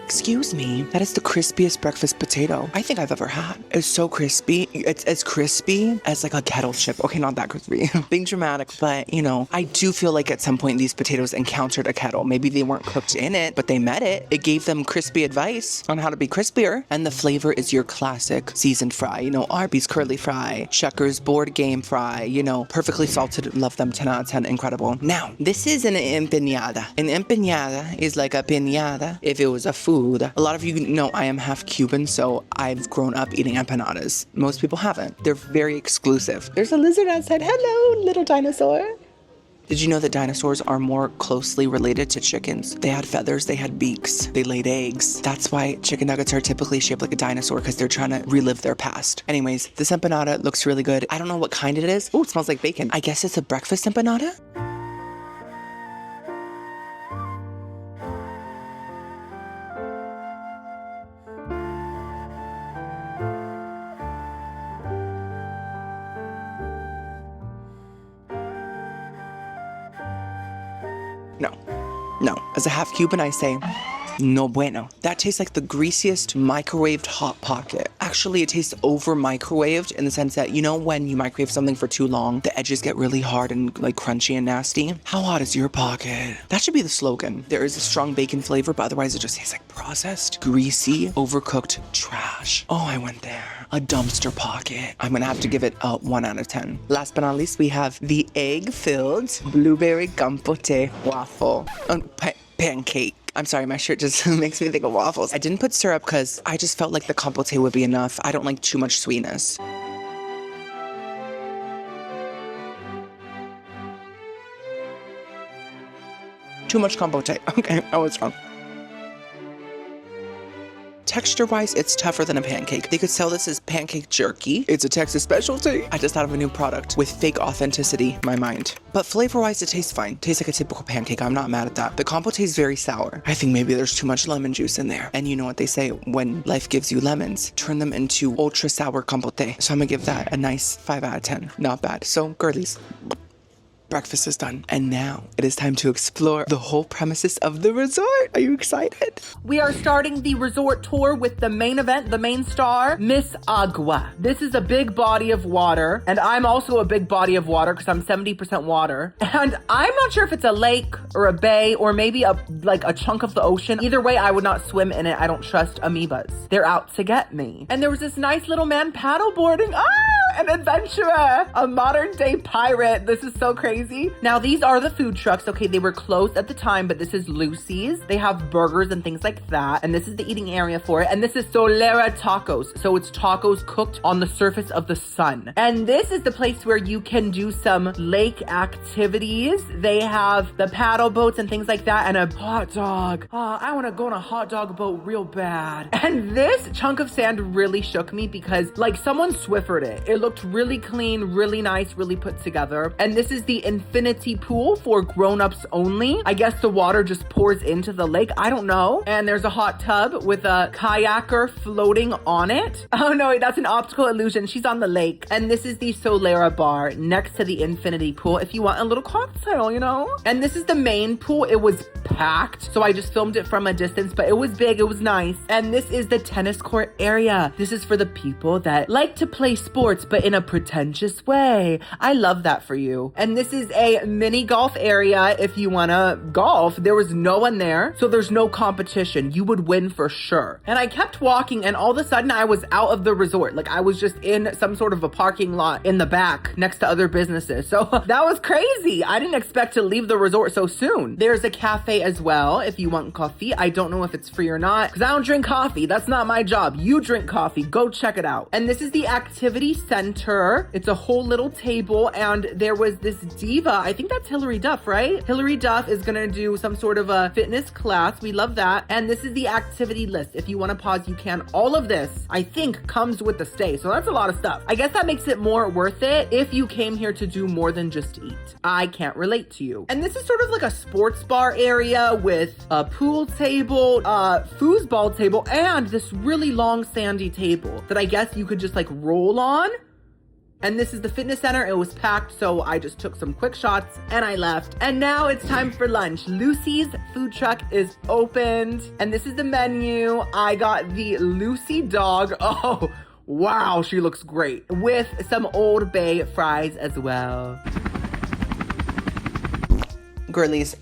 Excuse me, that is the crispiest breakfast potato I think I've ever had. It's so crispy. It's as crispy as like a kettle chip. Okay, not that crispy. Being dramatic, but you know, I do feel like at some point these potatoes encountered a kettle. Maybe they weren't cooked in it, but they met it. It gave them crispy advice on how to be crispier. And the flavor is your classic seasoned fry. You know, Arby's curly fry, Checkers board game fry, you know, perfectly salted. Love them, 10 out of 10, incredible. Now, this is an empanada. An empanada is like a piñata if it was a food. A lot of you know I am half Cuban, so I've grown up eating empanadas. Most people haven't. They're very exclusive. There's a lizard outside. Hello, little dinosaur. Did you know that dinosaurs are more closely related to chickens? They had feathers, they had beaks, they laid eggs. That's why chicken nuggets are typically shaped like a dinosaur because they're trying to relive their past. Anyways, this empanada looks really good. I don't know what kind it is. Oh, it smells like bacon. I guess it's a breakfast empanada? No. As a half Cuban, I say, no bueno. That tastes like the greasiest microwaved Hot Pocket. Actually, it tastes over microwaved in the sense that, you know, when you microwave something for too long, the edges get really hard and like crunchy and nasty. How hot is your pocket? That should be the slogan. There is a strong bacon flavor, but otherwise it just tastes like processed, greasy, overcooked trash. Oh, I went there. A dumpster pocket. I'm gonna have to give it a 1 out of 10. Last but not least, we have the egg-filled blueberry compote waffle. Pancake. I'm sorry, my shirt just makes me think of waffles. I didn't put syrup because I just felt like the compote would be enough. I don't like too much sweetness. Too much compote. Okay, I was wrong. Texture-wise, it's tougher than a pancake. They could sell this as pancake jerky. It's a Texas specialty. I just thought of a new product with fake authenticity in my mind. But flavor-wise, it tastes fine. Tastes like a typical pancake. I'm not mad at that. The compote is very sour. I think maybe there's too much lemon juice in there. And you know what they say, when life gives you lemons, turn them into ultra sour compote. So I'm gonna give that a nice 5 out of 10. Not bad. So, girlies. breakfast is done. And now it is time to explore the whole premises of the resort. Are you excited? We are starting the resort tour with the main event, the main star, Miss Agua. This is a big body of water, and I'm also a big body of water because I'm 70% water. And I'm not sure if it's a lake or a bay or maybe a chunk of the ocean. Either way, I would not swim in it. I don't trust amoebas. They're out to get me. And there was this nice little man paddleboarding. An adventurer, a modern day pirate. This is so crazy. Now, these are the food trucks. Okay, they were closed at the time, but this is Lucie's. They have burgers and things like that. And this is the eating area for it. And this is Solera Tacos. So it's tacos cooked on the surface of the sun. And this is the place where you can do some lake activities. They have the paddle boats and things like that and a hot dog. Oh, I want to go on a hot dog boat real bad. And this chunk of sand really shook me because like someone Swiffered it. It looked really clean, really nice, really put together. And this is the infinity pool for grown-ups only. I guess the water just pours into the lake. I don't know. And there's a hot tub with a kayaker floating on it. Oh no, that's an optical illusion. She's on the lake. And this is the Solera bar next to the infinity pool if you want a little cocktail, you know? And this is the main pool. It was packed, so I just filmed it from a distance, but it was big, it was nice. And this is the tennis court area. This is for the people that like to play sports, but in a pretentious way. I love that for you. And this is a mini golf area if you wanna golf. There was no one there, so there's no competition. You would win for sure. And I kept walking and all of a sudden I was out of the resort. Like I was just in some sort of a parking lot in the back next to other businesses. So that was crazy. I didn't expect to leave the resort so soon. There's a cafe as well if you want coffee. I don't know if it's free or not because I don't drink coffee. That's not my job. You drink coffee. Go check it out. And this is the activity center. It's a whole little table and there was this diva. I think that's Hilary Duff, right? Hilary Duff is gonna do some sort of a fitness class. We love that. And this is the activity list. If you want to pause, you can. All of this, I think, comes with the stay. So that's a lot of stuff. I guess that makes it more worth it if you came here to do more than just eat. I can't relate to you. And this is sort of like a sports bar area with a pool table, foosball table, and this really long sandy table that I guess you could just like roll on. And this is the fitness center. It was packed, so I just took some quick shots and I left. And now it's time for lunch. Lucie's food truck is opened. And this is the menu. I got the Lucie dog. Oh, wow, she looks great. With some Old Bay fries as well. Girlies,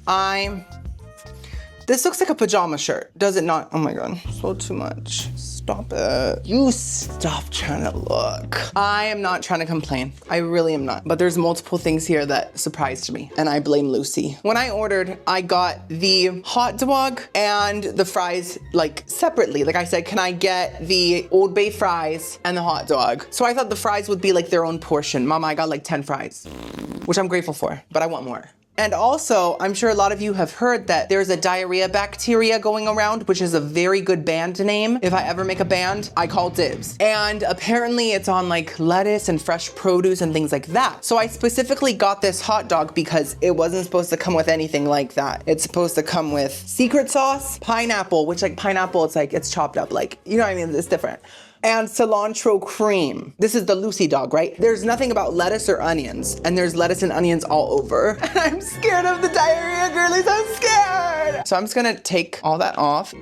this looks like a pajama shirt. Does it not? Oh my God, so too much. Stop it. You stop trying to look. I am not trying to complain. I really am not. But there's multiple things here that surprised me, and I blame Lucie. When I ordered, I got the hot dog and the fries like separately. Like I said, can I get the Old Bay fries and the hot dog? So I thought the fries would be like their own portion. Mama, I got like 10 fries, which I'm grateful for, but I want more. And also, I'm sure a lot of you have heard that there's a diarrhea bacteria going around, which is a very good band name. If I ever make a band, I call dibs. And apparently it's on like lettuce and fresh produce and things like that. So I specifically got this hot dog because it wasn't supposed to come with anything like that. It's supposed to come with secret sauce, pineapple, which like pineapple, it's chopped up, like, you know what I mean? It's different. And cilantro cream. This is the Lucie dog, right? There's nothing about lettuce or onions, and there's lettuce and onions all over. And I'm scared of the diarrhea, girlies, I'm scared. So I'm just gonna take all that off.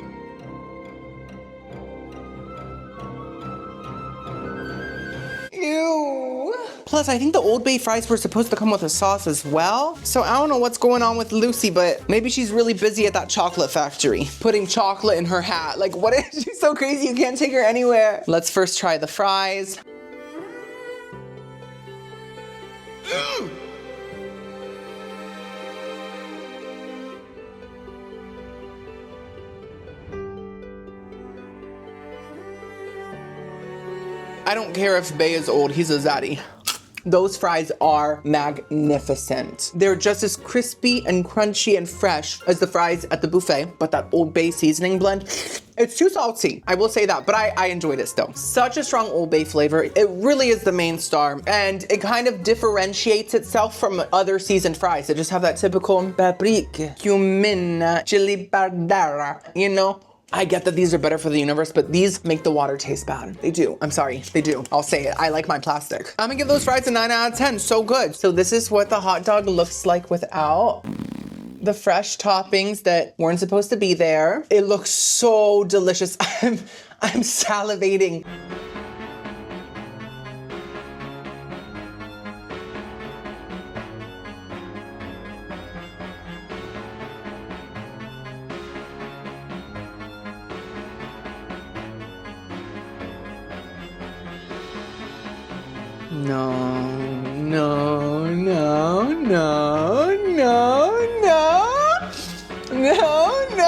Ew. Plus, I think the Old Bay fries were supposed to come with a sauce as well. So I don't know what's going on with Lucie, but maybe she's really busy at that chocolate factory, putting chocolate in her hat. Like, what is she so crazy? You can't take her anywhere. Let's first try the fries. I don't care if Bay is old, he's a zaddy. Those fries are magnificent. They're just as crispy and crunchy and fresh as the fries at the buffet, but that Old Bay seasoning blend, it's too salty. I will say that, but I enjoyed it still. Such a strong Old Bay flavor. It really is the main star, and it kind of differentiates itself from other seasoned fries that just have that typical paprika, cumin, chili pardara, you know? I get that these are better for the universe, but these make the water taste bad. They do. I'm sorry, they do. I'll say it. I like my plastic. I'm gonna give those fries a 9 out of 10. So good. So this is what the hot dog looks like without the fresh toppings that weren't supposed to be there. It looks so delicious. I'm salivating. No, no, no, no, no, no, no, no.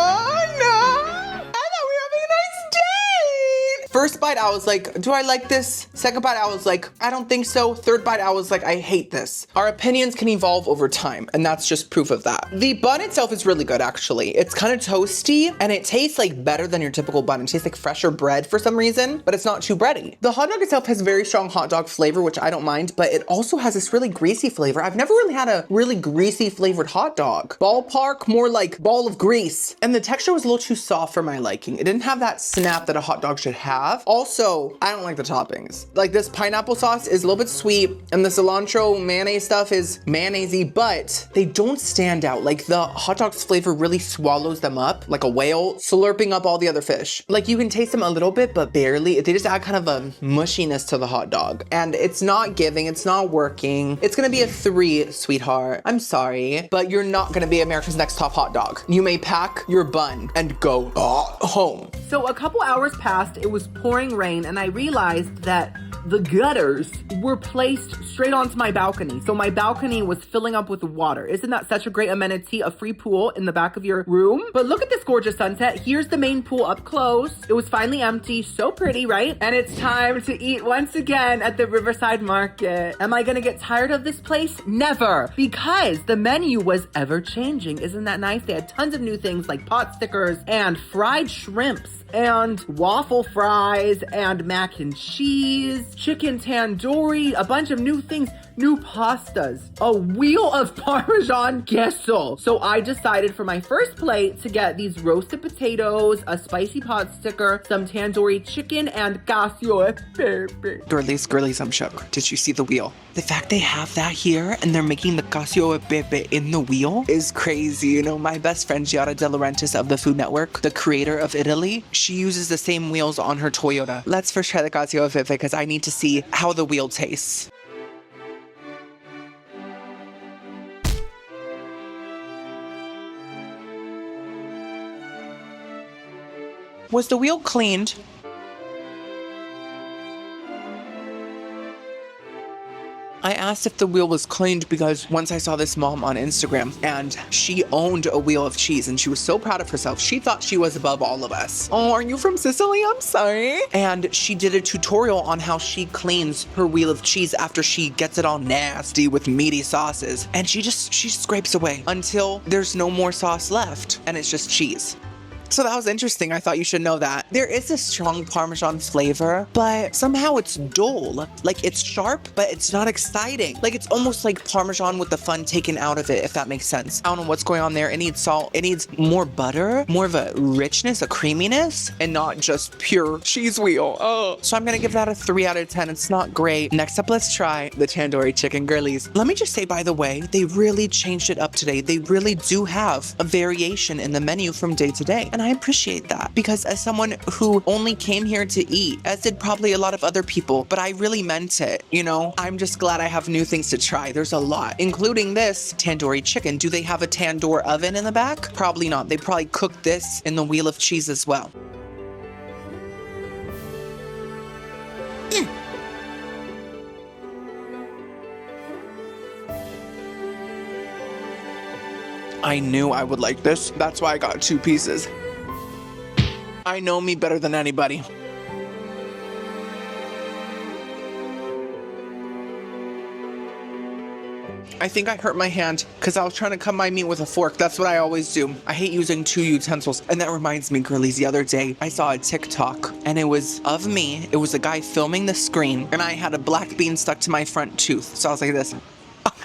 I thought we were having a nice date. First bite, I was like, do I like this? Second bite, I was like, I don't think so. Third bite, I was like, I hate this. Our opinions can evolve over time, and that's just proof of that. The bun itself is really good, actually. It's kind of toasty, and it tastes like better than your typical bun. It tastes like fresher bread for some reason, but it's not too bready. The hot dog itself has very strong hot dog flavor, which I don't mind, but it also has this really greasy flavor. I've never really had a really greasy flavored hot dog. Ballpark, more like ball of grease. And the texture was a little too soft for my liking. It didn't have that snap that a hot dog should have. Also, I don't like the toppings. Like this pineapple sauce is a little bit sweet, and the cilantro mayonnaise stuff is mayonnaisey, but they don't stand out. Like the hot dog's flavor really swallows them up like a whale, slurping up all the other fish. Like you can taste them a little bit, but barely. They just add kind of a mushiness to the hot dog. And it's not giving, it's not working. It's gonna be a 3, sweetheart. I'm sorry, but you're not gonna be America's Next Top Hot Dog. You may pack your bun and go home. So a couple hours passed, it was pouring rain, and I realized that the gutters were placed straight onto my balcony. So my balcony was filling up with water. Isn't that such a great amenity? A free pool in the back of your room? But look at this gorgeous sunset. Here's the main pool up close. It was finally empty. So pretty, right? And it's time to eat once again at the Riverside Market. Am I gonna get tired of this place? Never! Because the menu was ever changing. Isn't that nice? They had tons of new things like pot stickers and fried shrimps and waffle fries and mac and cheese, chicken tandoori, a bunch of new things, new pastas, a wheel of Parmesan queso. So I decided for my first plate to get these roasted potatoes, a spicy pot sticker, some tandoori chicken, and cacio e pepe. Girlies, I'm shook. Did you see the wheel? The fact they have that here and they're making the cacio e pepe in the wheel is crazy. You know, my best friend Giada De Laurentiis of the Food Network, the creator of Italy, she uses the same wheels on her Toyota. Let's first try the cacio e pepe because I need to see how the wheel tastes. Was the wheel cleaned? I asked if the wheel was cleaned because once I saw this mom on Instagram and she owned a wheel of cheese and she was so proud of herself. She thought she was above all of us. Oh, are you from Sicily? I'm sorry. And she did a tutorial on how she cleans her wheel of cheese after she gets it all nasty with meaty sauces. And she scrapes away until there's no more sauce left and it's just cheese. So that was interesting. I thought you should know that. There is a strong Parmesan flavor, but somehow it's dull. Like it's sharp, but it's not exciting. Like it's almost like Parmesan with the fun taken out of it, if that makes sense. I don't know what's going on there. It needs salt. It needs more butter, more of a richness, a creaminess, and not just pure cheese wheel. Oh. So I'm gonna give that a 3 out of 10. It's not great. Next up, let's try the tandoori chicken girlies. Let me just say, by the way, they really changed it up today. They really do have a variation in the menu from day to day. And I appreciate that because as someone who only came here to eat, as did probably a lot of other people, but I really meant it, you know? I'm just glad I have new things to try. There's a lot, including this tandoori chicken. Do they have a tandoor oven in the back? Probably not. They probably cooked this in the wheel of cheese as well. I knew I would like this. That's why I got 2 pieces. I know me better than anybody. I think I hurt my hand because I was trying to cut my meat with a fork. That's what I always do. I hate using 2 utensils. And that reminds me, girlies, the other day I saw a TikTok and it was of me. It was a guy filming the screen and I had a black bean stuck to my front tooth. So I was like this.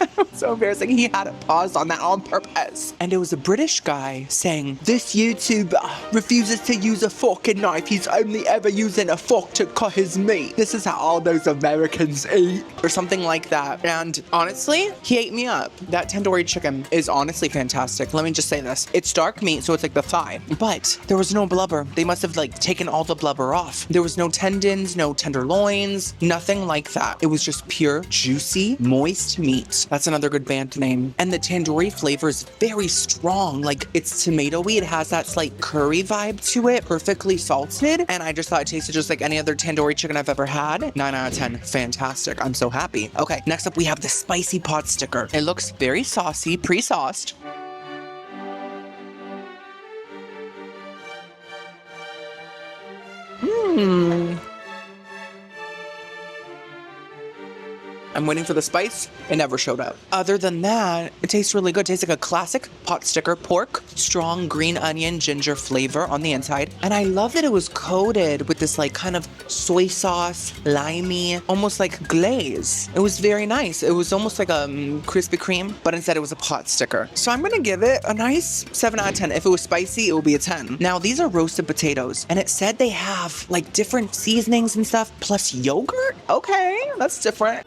It was so embarrassing. He had it paused on that on purpose. And it was a British guy saying, this YouTuber refuses to use a fork and knife. He's only ever using a fork to cut his meat. This is how all those Americans eat. Or something like that. And honestly, he ate me up. That tandoori chicken is honestly fantastic. Let me just say this. It's dark meat, so it's like the thigh. But there was no blubber. They must have like taken all the blubber off. There was no tendons, no tenderloins, nothing like that. It was just pure, juicy, moist meat. That's another good band name. And the tandoori flavor is very strong. Like, it's tomatoey. It has that slight curry vibe to it, perfectly salted. And I just thought it tasted just like any other tandoori chicken I've ever had. 9 out of 10. Fantastic. I'm so happy. Okay, next up we have the spicy pot sticker. It looks very saucy, pre-sauced. I'm waiting for the spice. It never showed up. Other than that, it tastes really good. It tastes like a classic pot sticker pork. Strong green onion, ginger flavor on the inside. And I love that it was coated with this like kind of soy sauce, limey, almost like glaze. It was very nice. It was almost like a Krispy Kreme, but instead it was a pot sticker. So I'm gonna give it a nice 7 out of 10. If it was spicy, it would be a 10. Now, these are roasted potatoes, and it said they have like different seasonings and stuff, plus yogurt? Okay, that's different.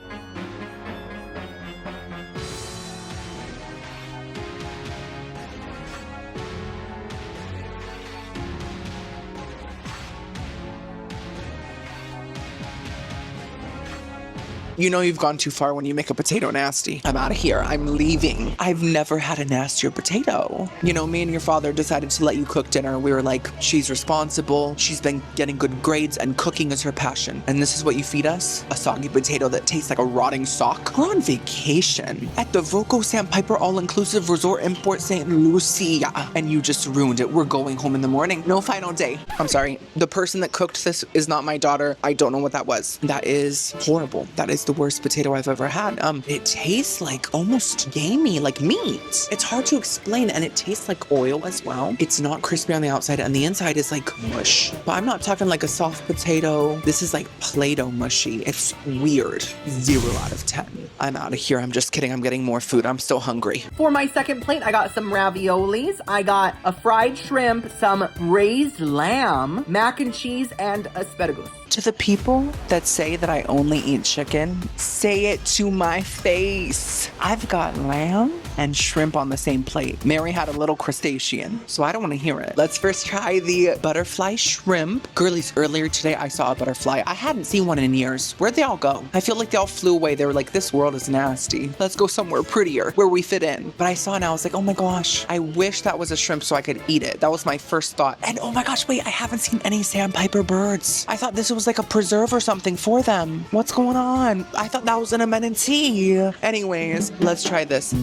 You know you've gone too far when you make a potato nasty. I'm out of here. I'm leaving. I've never had a nastier potato. You know, me and your father decided to let you cook dinner. We were like, she's responsible. She's been getting good grades and cooking is her passion. And this is what you feed us? A soggy potato that tastes like a rotting sock? We're on vacation at the Voco Sandpiper All-Inclusive Resort in Port St. Lucie. And you just ruined it. We're going home in the morning. No final day. I'm sorry. The person that cooked this is not my daughter. I don't know what that was. That is horrible. That is the worst potato I've ever had. It tastes like almost gamey, like meat. It's hard to explain, and it tastes like oil as well. It's not crispy on the outside, and the inside is like mush. But I'm not talking like a soft potato. This is like Play-Doh mushy. It's weird. 0 out of 10. I'm out of here. I'm just kidding. I'm getting more food. I'm still hungry. For my second plate, I got some raviolis. I got a fried shrimp, some raised lamb, mac and cheese, and asparagus. To the people that say that I only eat chicken, say it to my face. I've got lamb and shrimp on the same plate. Mary had a little crustacean, so I don't want to hear it. Let's first try the butterfly shrimp. Girlies, earlier today I saw a butterfly. I hadn't seen one in years. Where'd they all go? I feel like they all flew away. They were like, this world is nasty. Let's go somewhere prettier where we fit in. But I saw it and I was like, oh my gosh, I wish that was a shrimp so I could eat it. That was my first thought. And oh my gosh, wait, I haven't seen any sandpiper birds. I thought this was like a preserve or something for them. What's going on? I thought that was an amenity. Anyways, let's try this.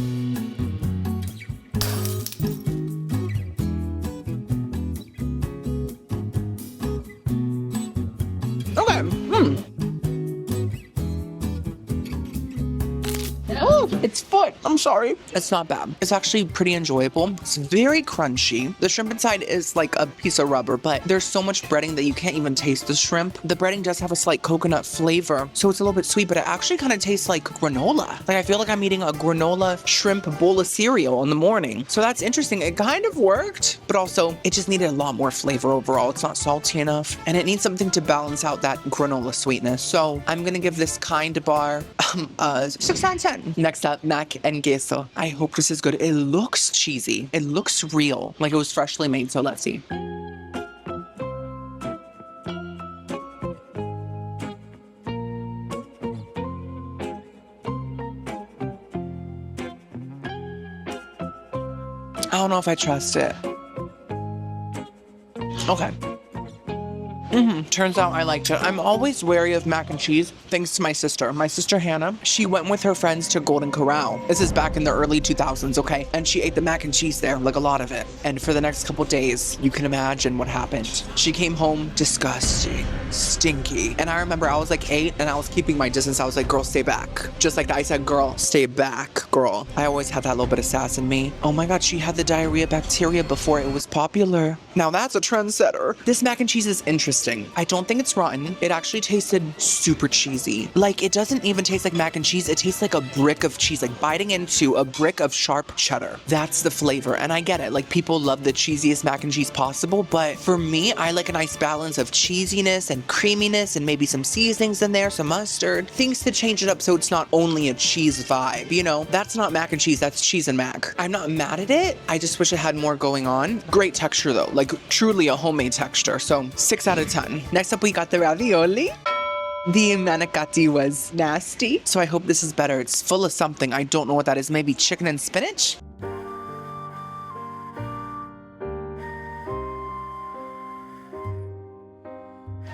Okay. Oh, it's foot. I'm sorry. It's not bad. It's actually pretty enjoyable. It's very crunchy. The shrimp inside is like a piece of rubber, but there's so much breading that you can't even taste the shrimp. The breading does have a slight coconut flavor, so it's a little bit sweet, but it actually kind of tastes like granola. Like I feel like I'm eating a granola shrimp bowl of cereal in the morning. So that's interesting. It kind of worked, but also it just needed a lot more flavor overall. It's not salty enough, and it needs something to balance out that granola sweetness. So I'm gonna give this kind bar 6 out of 10. Next up, mac and queso. I hope this is good. It looks cheesy. It looks real, like it was freshly made, so let's see. I don't know if I trust it. Okay. Turns out I liked it. I'm always wary of mac and cheese, thanks to my sister. My sister Hannah, she went with her friends to Golden Corral. This is back in the early 2000s, okay? And she ate the mac and cheese there, like a lot of it. And for the next couple days, you can imagine what happened. She came home disgusting, stinky. And I remember I was like 8 and I was keeping my distance. I was like, girl, stay back. Just like I said, girl, stay back, girl. I always had that little bit of sass in me. Oh my God, she had the diarrhea bacteria before it was popular. Now that's a trendsetter. This mac and cheese is interesting. disgusting. I don't think it's rotten. It actually tasted super cheesy. Like, it doesn't even taste like mac and cheese. It tastes like a brick of cheese, like biting into a brick of sharp cheddar. That's the flavor. And I get it. Like, people love the cheesiest mac and cheese possible. But for me, I like a nice balance of cheesiness and creaminess and maybe some seasonings in there, some mustard, things to change it up so it's not only a cheese vibe. You know, that's not mac and cheese. That's cheese and mac. I'm not mad at it. I just wish it had more going on. Great texture though. Like, truly a homemade texture. So 6 out of 10. Next up, we got the ravioli. The manicotti was nasty. So I hope this is better. It's full of something. I don't know what that is. Maybe chicken and spinach?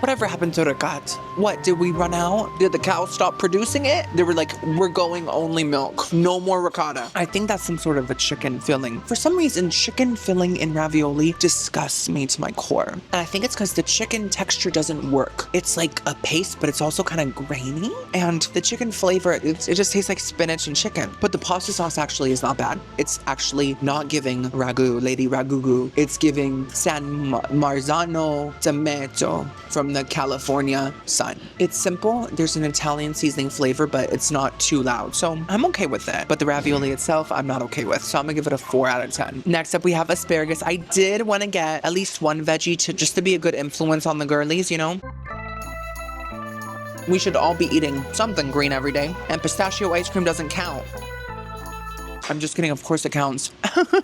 Whatever happened to ricotta? What, did we run out? Did the cow stop producing it? They were like, we're going only milk. No more ricotta. I think that's some sort of a chicken filling. For some reason, chicken filling in ravioli disgusts me to my core. And I think it's because the chicken texture doesn't work. It's like a paste, but it's also kind of grainy. And the chicken flavor, it just tastes like spinach and chicken. But the pasta sauce actually is not bad. It's actually not giving ragu, lady ragugu. It's giving San Marzano tomato from the California sun. It's simple. There's an Italian seasoning flavor, but it's not too loud. So I'm okay with it. But the ravioli itself, I'm not okay with. So I'm gonna give it a 4 out of 10. Next up, we have asparagus. I did want to get at least one veggie to be a good influence on the girlies, you know? We should all be eating something green every day. And pistachio ice cream doesn't count. I'm just kidding, of course it counts.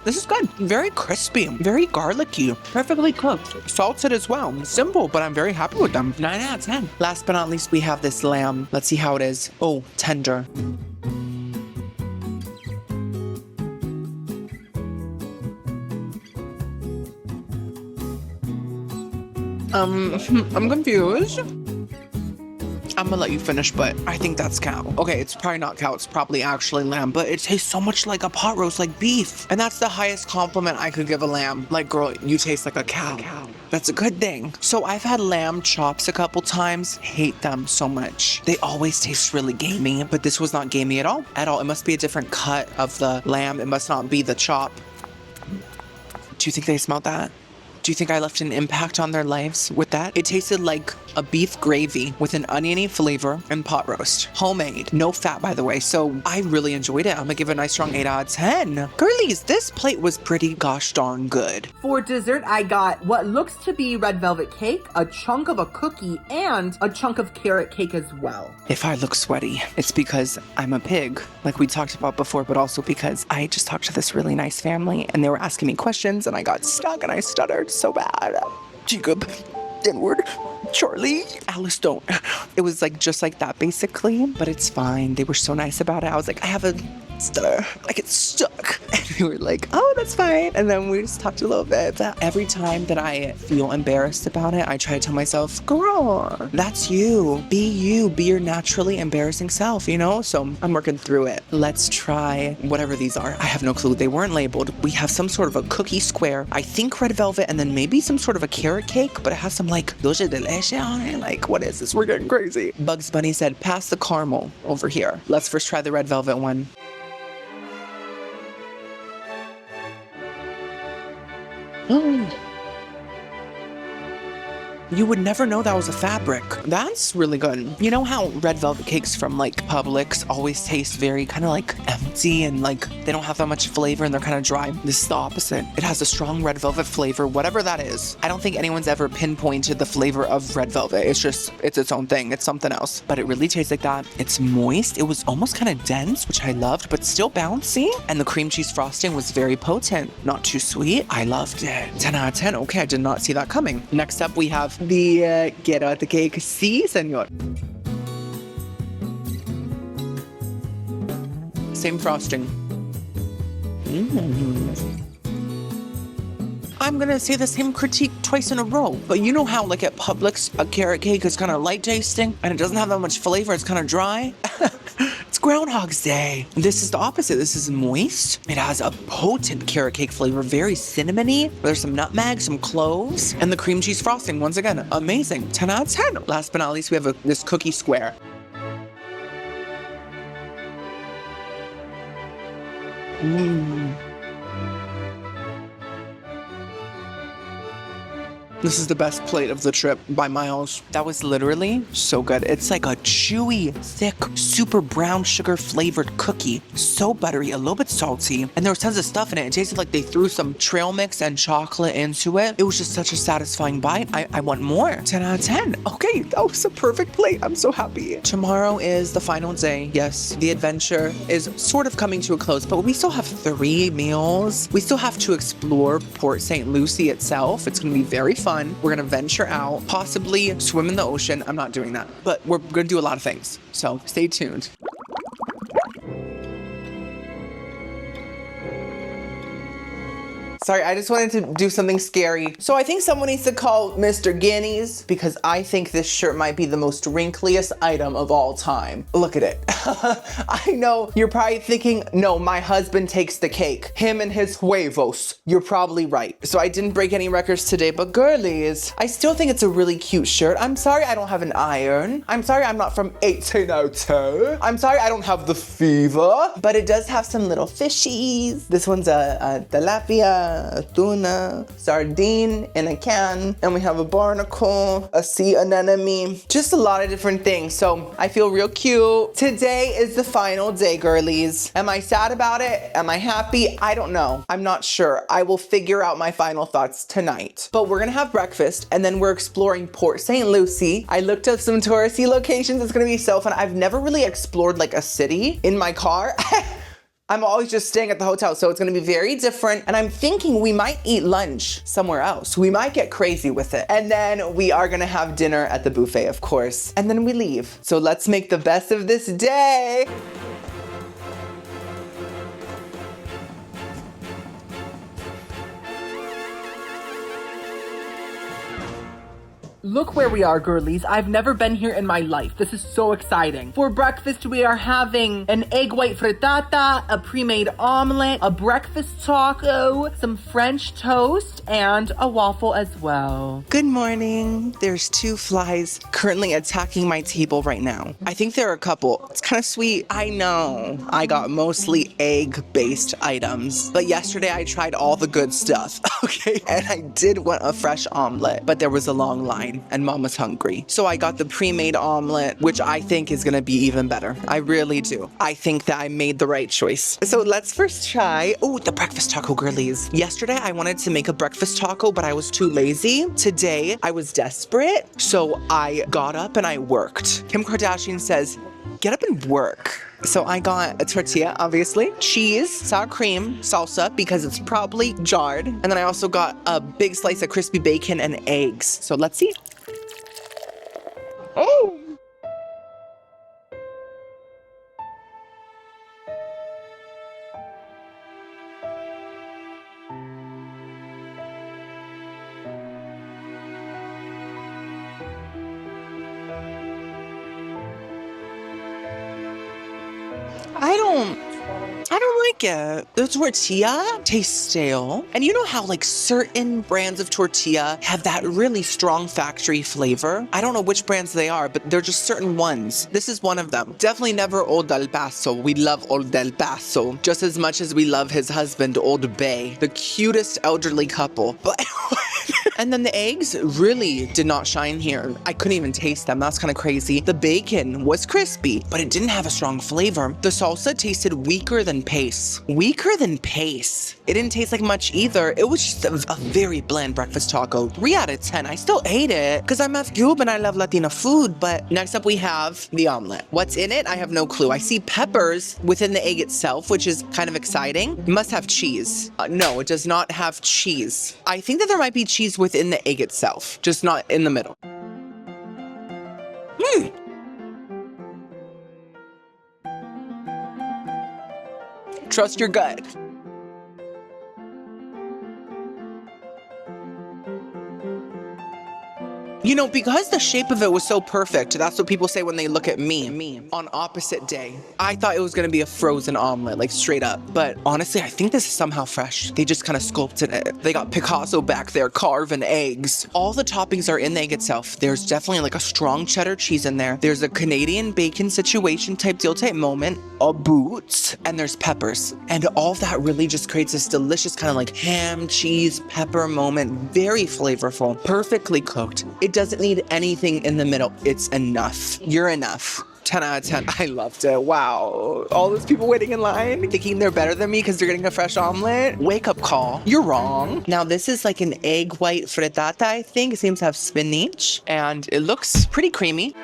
This is good. Very crispy, very garlicky, perfectly cooked. Salted as well. Simple, but I'm very happy with them. 9 out of 10. Last but not least, we have this lamb. Let's see how it is. Oh, tender. I'm confused. I'm gonna let you finish, but I think that's cow. Okay, it's probably not cow, it's probably actually lamb, but it tastes so much like a pot roast, like beef. And that's the highest compliment I could give a lamb. Like, girl, you taste like a cow. That's a good thing. So I've had lamb chops a couple times. Hate them so much. They always taste really gamey, but this was not gamey at all. At all. It must be a different cut of the lamb. It must not be the chop. Do you think they smelled that? Do you think I left an impact on their lives with that? It tasted like a beef gravy with an oniony flavor and pot roast. Homemade. No fat, by the way. So I really enjoyed it. I'm gonna give it a nice strong 8 out of 10. Girlies, this plate was pretty gosh darn good. For dessert, I got what looks to be red velvet cake, a chunk of a cookie, and a chunk of carrot cake as well. If I look sweaty, it's because I'm a pig, like we talked about before, but also because I just talked to this really nice family and they were asking me questions and I got stuck and I stuttered so bad. Jacob, Edward, Charlie, Alice, don't. It was like just like that basically, but it's fine. They were so nice about it. I was like, I have a stutter, I get stuck. And they were like, oh, that's fine. And then we just talked a little bit. But every time that I feel embarrassed about it, I try to tell myself, girl, that's you. Be your naturally embarrassing self, you know? So I'm working through it. Let's try whatever these are. I have no clue. They weren't labeled. We have some sort of a cookie square, I think red velvet, and then maybe some sort of a carrot cake, but it has some like dulce de leche on it. Like, what is this? We're getting crazy. Bugs Bunny said, pass the caramel over here. Let's first try the red velvet one. You would never know that was a fabric. That's really good. You know how red velvet cakes from like Publix always taste very kind of like empty and like they don't have that much flavor and they're kind of dry? This is the opposite. It has a strong red velvet flavor, whatever that is. I don't think anyone's ever pinpointed the flavor of red velvet. It's just, it's its own thing. It's something else. But it really tastes like that. It's moist. It was almost kind of dense, which I loved, but still bouncy. And the cream cheese frosting was very potent. Not too sweet. I loved it. 10 out of 10. Okay, I did not see that coming. Next up, we have the quiero the cake. Sí, señor. Same frosting. I'm gonna say the same critique twice in a row. But you know how like at Publix, a carrot cake is kind of light tasting and it doesn't have that much flavor, it's kind of dry? It's Groundhog's Day. This is the opposite. This is moist. It has a potent carrot cake flavor, very cinnamony. There's some nutmeg, some cloves, and the cream cheese frosting, once again, amazing. 10 out of 10. Last but not least, we have this cookie square. This is the best plate of the trip by miles. That was literally so good. It's like a chewy, thick, super brown sugar flavored cookie. So buttery, a little bit salty. And there was tons of stuff in it. It tasted like they threw some trail mix and chocolate into it. It was just such a satisfying bite. I want more. 10 out of 10. Okay, that was a perfect plate. I'm so happy. Tomorrow is the final day. Yes, the adventure is sort of coming to a close, but we still have 3 meals. We still have to explore Port St. Lucie itself. It's going to be very fun. We're going to venture out, possibly swim in the ocean. I'm not doing that, but we're going to do a lot of things. So stay tuned. Sorry, I just wanted to do something scary. So I think someone needs to call Mr. Guineas because I think this shirt might be the most wrinkliest item of all time. Look at it. I know you're probably thinking, no, my husband takes the cake. Him and his huevos. You're probably right. So I didn't break any records today, but girlies, I still think it's a really cute shirt. I'm sorry I don't have an iron. I'm sorry I'm not from 1802. I'm sorry I don't have the fever, but it does have some little fishies. This one's a tilapia, a tuna, sardine in a can, and we have a barnacle, a sea anemone, just a lot of different things. So I feel real cute. Today is the final day, girlies. Am I sad about it? Am I happy? I don't know. I'm not sure. I will figure out my final thoughts tonight. But we're gonna have breakfast and then we're exploring Port St. Lucie. I looked up some touristy locations. It's gonna be so fun. I've never really explored like a city in my car. I'm always just staying at the hotel, so it's gonna be very different. And I'm thinking we might eat lunch somewhere else. We might get crazy with it. And then we are gonna have dinner at the buffet, of course. And then we leave. So let's make the best of this day. Look where we are, girlies. I've never been here in my life. This is so exciting. For breakfast, we are having an egg white frittata, a pre-made omelet, a breakfast taco, some French toast, and a waffle as well. Good morning. There's 2 flies currently attacking my table right now. I think there are a couple. It's kind of sweet. I know. I got mostly egg-based items, but yesterday I tried all the good stuff, okay? And I did want a fresh omelet, but there was a long line. And mama's hungry. So I got the pre-made omelet, which I think is gonna be even better. I really do. I think that I made the right choice. So let's first try, the breakfast taco, girlies. Yesterday, I wanted to make a breakfast taco, but I was too lazy. Today, I was desperate. So I got up and I worked. Kim Kardashian says, get up and work. So I got a tortilla, obviously, cheese, sour cream, salsa, because it's probably jarred. And then I also got a big slice of crispy bacon and eggs. So let's see. Oh! I don't like it. The tortilla tastes stale. And you know how like certain brands of tortilla have that really strong factory flavor? I don't know which brands they are, but they're just certain ones. This is one of them. Definitely never Old El Paso. We love Old El Paso just as much as we love his husband, Old Bay, the cutest elderly couple. But and then the eggs really did not shine here. I couldn't even taste them. That's kind of crazy. The bacon was crispy, but it didn't have a strong flavor. The salsa tasted weaker than pace. Weaker than pace. It didn't taste like much either. It was just a very bland breakfast taco. 3 out of 10. I still ate it because I'm half Cuban and I love Latina food. But next up we have the omelet. What's in it? I have no clue. I see peppers within the egg itself, which is kind of exciting. It must have cheese. No, it does not have cheese. I think that there might be cheese within the egg itself, just not in the middle. Trust your gut. You know, because the shape of it was so perfect, that's what people say when they look at me on opposite day. I thought it was gonna be a frozen omelet, like straight up. But honestly, I think this is somehow fresh. They just kind of sculpted it. They got Picasso back there carving eggs. All the toppings are in the egg itself. There's definitely like a strong cheddar cheese in there. There's a Canadian bacon situation type deal type moment, a boot, and there's peppers. And all that really just creates this delicious kind of like ham, cheese, pepper moment. Very flavorful, perfectly cooked. It doesn't need anything in the middle. It's enough. You're enough. 10 out of 10. I loved it. Wow. All those people waiting in line thinking they're better than me because they're getting a fresh omelet. Wake up call. You're wrong. Now this is like an egg white frittata, I think. It seems to have spinach and it looks pretty creamy.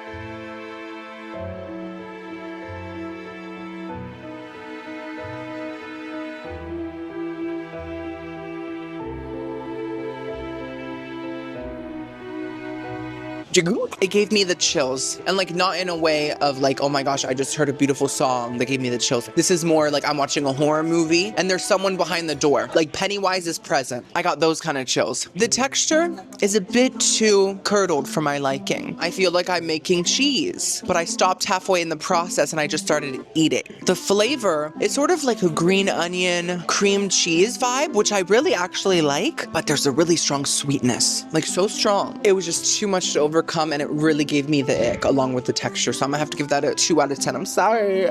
It gave me the chills, and like not in a way of like, oh my gosh, I just heard a beautiful song that gave me the chills. This is more like I'm watching a horror movie and there's someone behind the door, like Pennywise is present. I got those kind of chills. The texture is a bit too curdled for my liking. I feel like I'm making cheese, but I stopped halfway in the process and I just started eating. The flavor is sort of like a green onion cream cheese vibe, which I really actually like, but there's a really strong sweetness, like so strong. It was just too much to overcome and it really gave me the ick along with the texture. So I'm gonna have to give that a 2 out of 10. I'm sorry.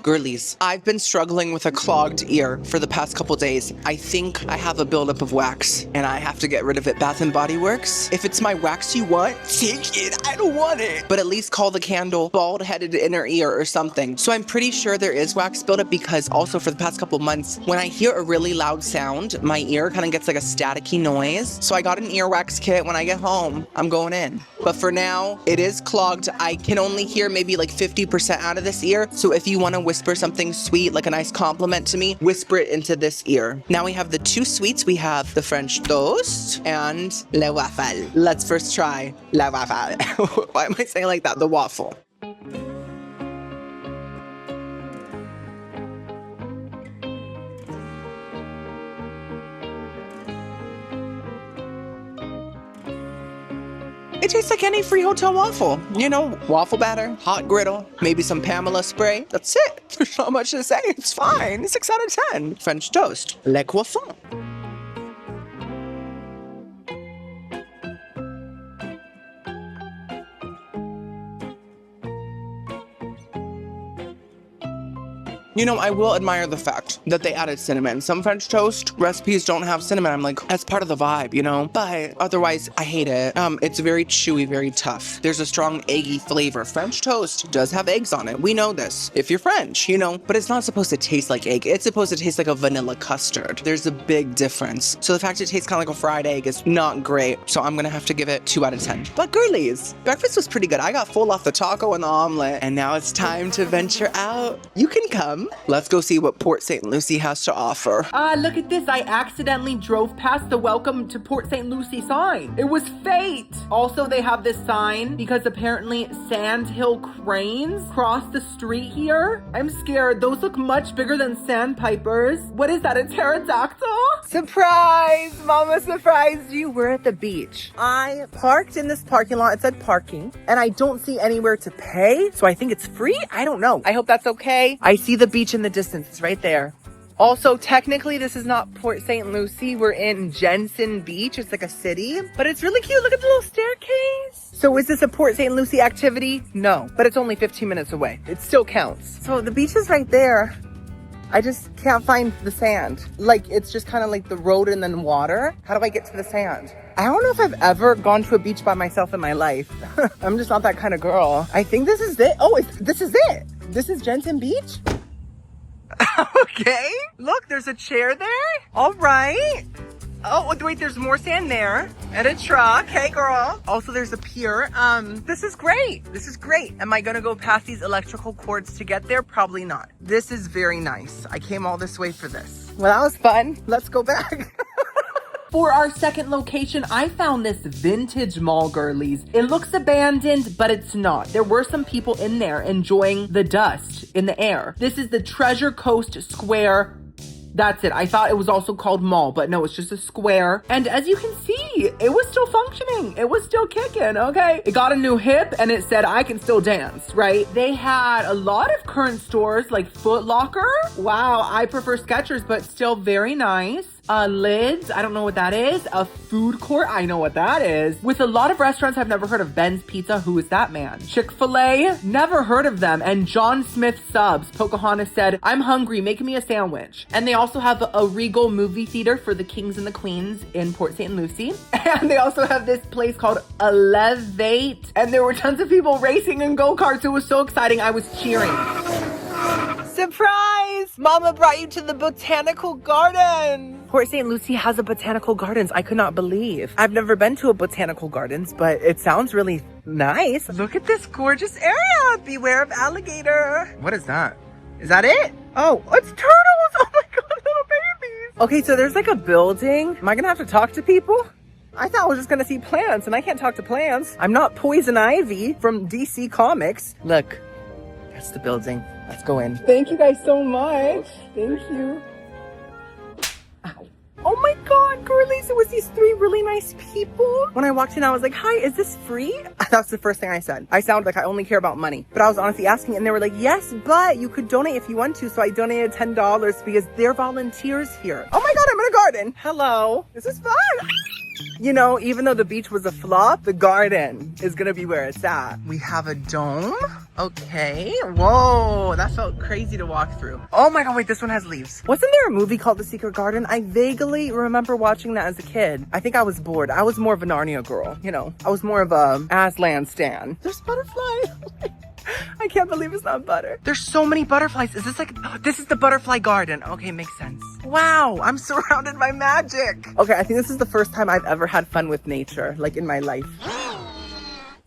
Girlies, I've been struggling with a clogged ear for the past couple days. I think I have a buildup of wax and I have to get rid of it. Bath & Body Works, if it's my wax you want, take it. I don't want it. But at least call the candle bald-headed inner ear or something. So I'm pretty sure there is wax buildup because also for the past couple months, when I hear a really loud sound, my ear kind of gets like a staticky noise. So I got an earwax kit. When I get home, I'm going in. But for now, it is clogged. I can only hear maybe like 50% out of this ear. So if you want to whisper something sweet, like a nice compliment to me, whisper it into this ear. Now we have the 2 sweets. We have the French toast and le waffle. Let's first try la waffle. Why am I saying like that? The waffle. It tastes like any free hotel waffle. You know, waffle batter, hot griddle, maybe some Pamela spray. That's it. There's not much to say. It's fine. 6 out of 10. French toast. Le croissant. You know, I will admire the fact that they added cinnamon. Some French toast recipes don't have cinnamon. I'm like, that's part of the vibe, you know? But otherwise, I hate it. It's very chewy, very tough. There's a strong eggy flavor. French toast does have eggs on it. We know this. If you're French, you know? But it's not supposed to taste like egg. It's supposed to taste like a vanilla custard. There's a big difference. So the fact it tastes kind of like a fried egg is not great. So I'm gonna have to give it 2 out of 10. But girlies, breakfast was pretty good. I got full off the taco and the omelet. And now it's time to venture out. You can come. Let's go see what Port St. Lucie has to offer. Look at this. I accidentally drove past the welcome to Port St. Lucie sign. It was fate. Also, they have this sign because apparently sandhill cranes cross the street here. I'm scared. Those look much bigger than sandpipers. What is that, a pterodactyl? Surprise! Mama surprised you. We're at the beach. I parked in this parking lot. It said parking. And I don't see anywhere to pay. So I think it's free? I don't know. I hope that's okay. I see the beach in the distance. It's right there. Also, technically, this is not Port St. Lucie. We're in Jensen Beach. It's like a city, but it's really cute. Look at the little staircase. So is this a Port St. Lucie activity? No, but it's only 15 minutes away. It still counts. So the beach is right there. I just can't find the sand. Like, it's just kind of like the road and then water. How do I get to the sand? I don't know if I've ever gone to a beach by myself in my life. I'm just not that kind of girl. I think this is it. Oh, this is it. This is Jensen Beach? Okay. Look, there's a chair there. All right. Oh, wait, there's more sand there. And a truck. Hey, girl. Also, there's a pier. This is great. This is great. Am I gonna go past these electrical cords to get there? Probably not. This is very nice. I came all this way for this. Well, that was fun. Let's go back. For our second location, I found this vintage mall, girlies. It looks abandoned, but it's not. There were some people in there enjoying the dust in the air. This is the Treasure Coast Square That's it. I thought it was also called mall, but no, it's just a square. And as you can see, it was still functioning. It was still kicking, okay? It got a new hip and it said, I can still dance, right? They had a lot of current stores like Foot Locker. Wow, I prefer Skechers, but still very nice. Lids, I don't know what that is. A food court, I know what that is. With a lot of restaurants, I've never heard of Ben's Pizza. Who is that man? Chick-fil-A, never heard of them. And John Smith Subs, Pocahontas said, I'm hungry, make me a sandwich. And they also have a Regal movie theater for the kings and the queens in Port St. Lucie. And they also have this place called Elevate. And there were tons of people racing in go-karts. It was so exciting, I was cheering. Surprise! Mama brought you to the botanical garden. Port St. Lucie has a botanical gardens. I could not believe. I've never been to a botanical gardens, but it sounds really nice. Look at this gorgeous area. Beware of alligator. What is that? Is that it? Oh, it's turtles. Oh my God, little babies. Okay, so there's like a building. Am I gonna have to talk to people? I thought I was just gonna see plants and I can't talk to plants. I'm not Poison Ivy from DC Comics. Look, that's the building. Let's go in. Thank you guys so much. Thank you. Ow. Oh my God, girlies, it was these three really nice people. When I walked in, I was like, hi, is this free? That's the first thing I said. I sound like I only care about money, but I was honestly asking and they were like, yes, but you could donate if you want to. So I donated $10 because they're volunteers here. Oh my God, I'm in a garden. Hello, this is fun. You know, even though the beach was a flop, the garden is gonna be where it's at. We have a dome. Okay. Whoa, that felt crazy to walk through. Oh my God, wait, this one has leaves. Wasn't there a movie called The Secret Garden? I vaguely remember watching that as a kid. I think I was bored. I was more of a Narnia girl, you know. I was more of a Aslan stan. There's butterflies. I can't believe it's not butter. There's so many butterflies. Is this like, oh, this is the butterfly garden. Okay, makes sense. Wow, I'm surrounded by magic. Okay, I think this is the first time I've ever had fun with nature, like in my life.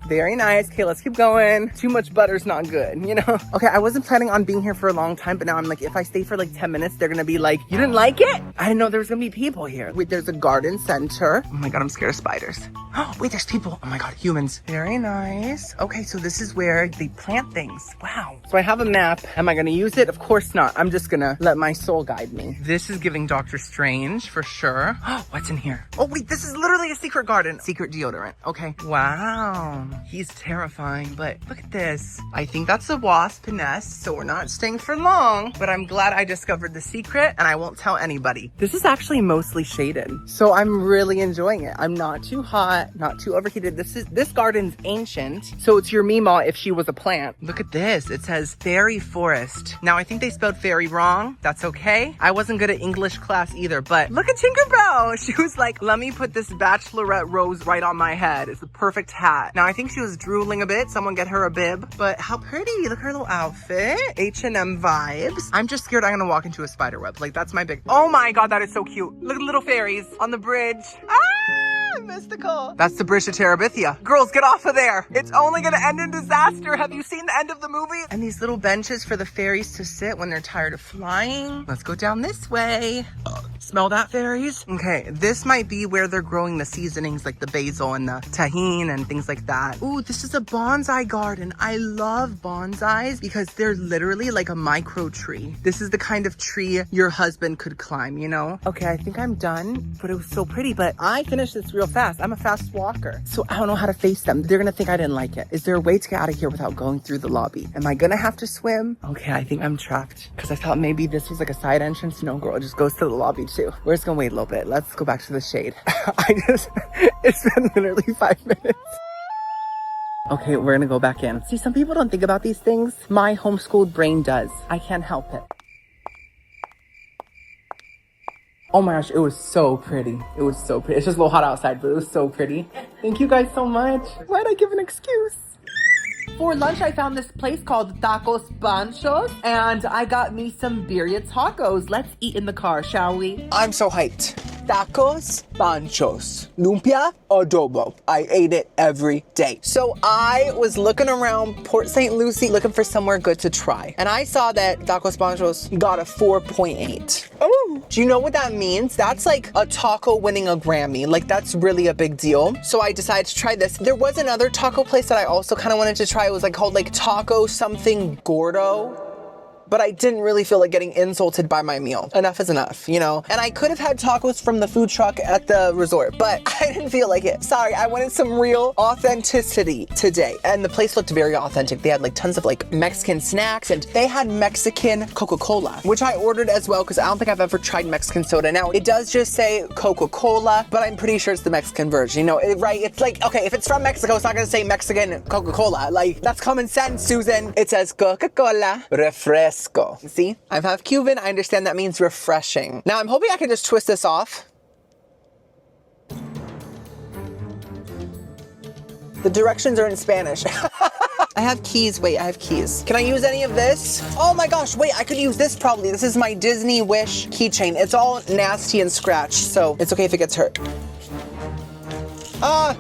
Very nice. Okay, let's keep going. Too much butter's not good, you know? Okay, I wasn't planning on being here for a long time, but now I'm like, if I stay for like 10 minutes, they're gonna be like, you didn't like it? I didn't know there was gonna be people here. Wait, there's a garden center. Oh my God, I'm scared of spiders. Oh, wait, there's people. Oh my God, humans. Very nice. Okay, so this is where they plant things. Wow. So I have a map. Am I gonna use it? Of course not. I'm just gonna let my soul guide me. This is giving Doctor Strange for sure. Oh, what's in here? Oh wait, this is literally a secret garden. Secret deodorant. Okay. Wow. He's terrifying, but look at this. I think that's a wasp nest, so we're not staying for long, but I'm glad I discovered the secret and I won't tell anybody. This is actually mostly shaded, so I'm really enjoying it. I'm not too hot, not too overheated. This garden's ancient, so it's your Mima if she was a plant. Look at this. It says fairy forest. Now, I think they spelled fairy wrong. That's okay. I wasn't good at English class either, but look at Tinkerbell. She was like, let me put this bachelorette rose right on my head. It's the perfect hat. Now, I think she was drooling a bit. Someone get her a bib. But how pretty. Look at her little outfit. H&M vibes. I'm just scared I'm gonna walk into a spider web. Like, that's my big... Oh my God, that is so cute. Look at the little fairies on the bridge. Ah, mystical. That's the bridge to Terabithia. Girls, get off of there. It's only gonna end in disaster. Have you seen the end of the movie? And these little benches for the fairies to sit when they're tired of flying. Let's go down this way. Smell that, fairies? Okay, this might be where they're growing the seasonings like the basil and the tahini and things like that. Ooh, this is a bonsai garden. I love bonsais because they're literally like a micro tree. This is the kind of tree your husband could climb, you know? Okay, I think I'm done, but it was so pretty, but I finished this real fast. I'm a fast walker, so I don't know how to face them. They're gonna think I didn't like it. Is there a way to get out of here without going through the lobby? Am I gonna have to swim? Okay, I think I'm trapped because I thought maybe this was like a side entrance. No, girl, it just goes to the lobby too. We're just gonna wait a little bit. Let's go back to the shade. It's been literally 5 minutes. Okay, we're gonna go back in. See, some people don't think about these things. My homeschooled brain does. I can't help it. Oh my gosh, it was so pretty. It was so pretty. It's just a little hot outside, but it was so pretty. Thank you guys so much. Why'd I give an excuse? For lunch, I found this place called Tacos Panchos, and I got me some birria tacos. Let's eat in the car, shall we? I'm so hyped. Tacos Panchos. Lumpia adobo. I ate it every day. So I was looking around Port St. Lucie looking for somewhere good to try. And I saw that Tacos Panchos got a 4.8. Oh, do you know what that means? That's like a taco winning a Grammy. Like, that's really a big deal. So I decided to try this. There was another taco place that I also kind of wanted to try. It was like called like Taco something Gordo. but I didn't really feel like getting insulted by my meal. Enough is enough, you know? And I could have had tacos from the food truck at the resort, but I didn't feel like it. Sorry, I wanted some real authenticity today. And the place looked very authentic. They had like tons of like Mexican snacks, and they had Mexican Coca-Cola, which I ordered as well because I don't think I've ever tried Mexican soda. Now, it does just say Coca-Cola, but I'm pretty sure it's the Mexican version, you know, right? It's like, okay, if it's from Mexico, it's not gonna say Mexican Coca-Cola. Like, that's common sense, Susan. It says Coca-Cola refresco. See, I'm half Cuban. I understand that means refreshing. Now, I'm hoping I can just twist this off. The directions are in Spanish. I have keys. Wait, I have keys. Can I use any of this? Oh my gosh, wait, I could use this probably. This is my Disney Wish keychain. It's all nasty and scratched, so it's okay if it gets hurt. Ow.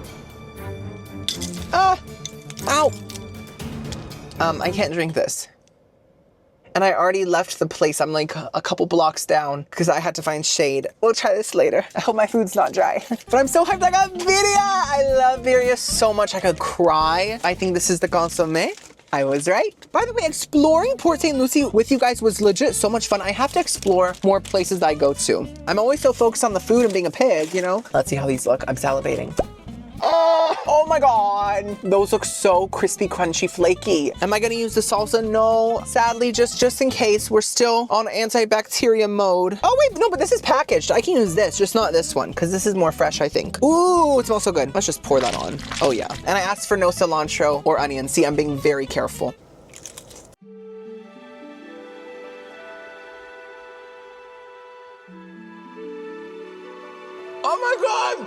I can't drink this. And I already left the place. I'm like a couple blocks down because I had to find shade. We'll try this later. I hope my food's not dry. But I'm so hyped I got birria. I love birria so much I could cry. I think this is the consommé. I was right. By the way, exploring Port St. Lucie with you guys was legit so much fun. I have to explore more places that I go to. I'm always so focused on the food and being a pig, you know? Let's see how these look. I'm salivating. Oh my God. Those look so crispy, crunchy, flaky. Am I gonna use the salsa? No. Sadly, just in case, we're still on antibacterial mode. Oh wait, no, but this is packaged. I can use this, just not this one, because this is more fresh, I think. Ooh, it smells so good. Let's just pour that on. Oh yeah. And I asked for no cilantro or onion. See, I'm being very careful. Oh my God!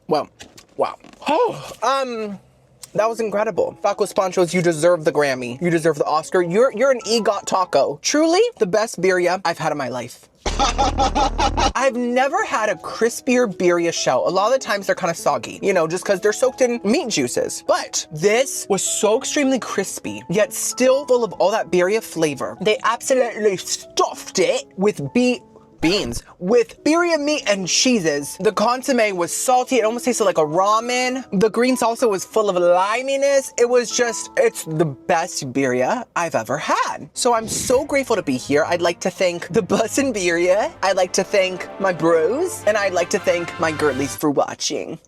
Well, wow. That was incredible. Tacos Panchos, you deserve the Grammy. You deserve the Oscar. You're an EGOT taco. Truly the best birria I've had in my life. I've never had a crispier birria shell. A lot of the times they're kind of soggy, you know, just because they're soaked in meat juices. But this was so extremely crispy, yet still full of all that birria flavor. They absolutely stuffed it with beans with birria meat and cheeses. The consomme was salty. It almost tasted like a ramen. The green salsa was full of liminess. It's the best birria I've ever had. So I'm so grateful to be here. I'd like to thank the bus and birria. I'd like to thank my bros, and I'd like to thank my girlies for watching.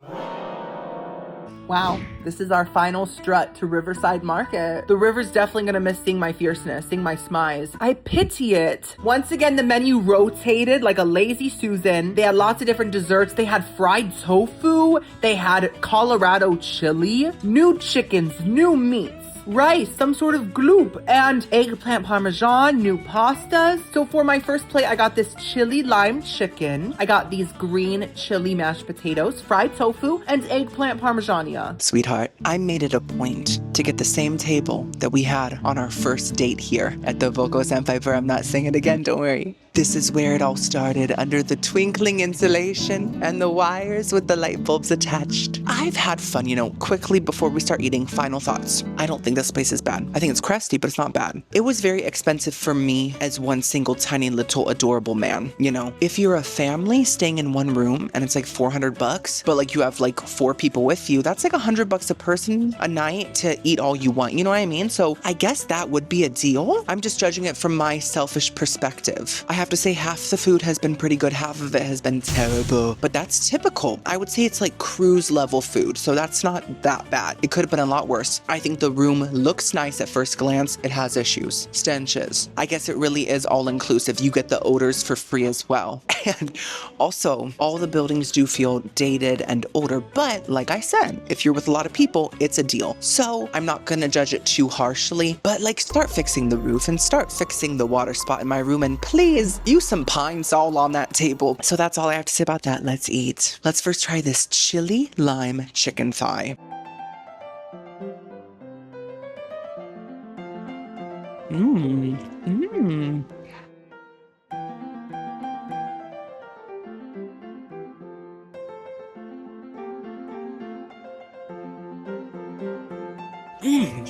Wow, this is our final strut to Riverside Market. The river's definitely gonna miss seeing my fierceness, seeing my smize. I pity it. Once again, the menu rotated like a lazy Susan. They had lots of different desserts. They had fried tofu. They had Colorado chili, new chickens, new meats, rice, some sort of gloop, and eggplant parmesan, new pastas. So for my first plate, I got this chili lime chicken. I got these green chili mashed potatoes, fried tofu, and eggplant parmesan. Sweetheart, I made it a point to get the same table that we had on our first date here at the Voco Sandpiper. I'm not saying it again, don't worry. This is where it all started, under the twinkling insulation and the wires with the light bulbs attached. I've had fun, you know. Quickly before we start eating, final thoughts. I don't think this place is bad. I think it's crusty, but it's not bad. It was very expensive for me as one single tiny little adorable man, you know. If you're a family staying in one room and it's like $400, but like you have like 4 people with you, that's like $100 a person a night to eat all you want, you know what I mean? So I guess that would be a deal. I'm just judging it from my selfish perspective. I have to say half the food has been pretty good, half of it has been terrible, but that's typical. I would say it's like cruise level food, so that's not that bad. It could have been a lot worse. I think the room looks nice at first glance. It has issues, stenches. I guess it really is all inclusive. You get the odors for free as well. And also, all the buildings do feel dated and older, but like I said, if you're with a lot of people, it's a deal. So I'm not gonna judge it too harshly, but like start fixing the roof and start fixing the water spot in my room, and please use some pine sol on that table. So that's all I have to say about that. Let's eat. Let's first try this chili lime chicken thigh. Mmm. Mmm.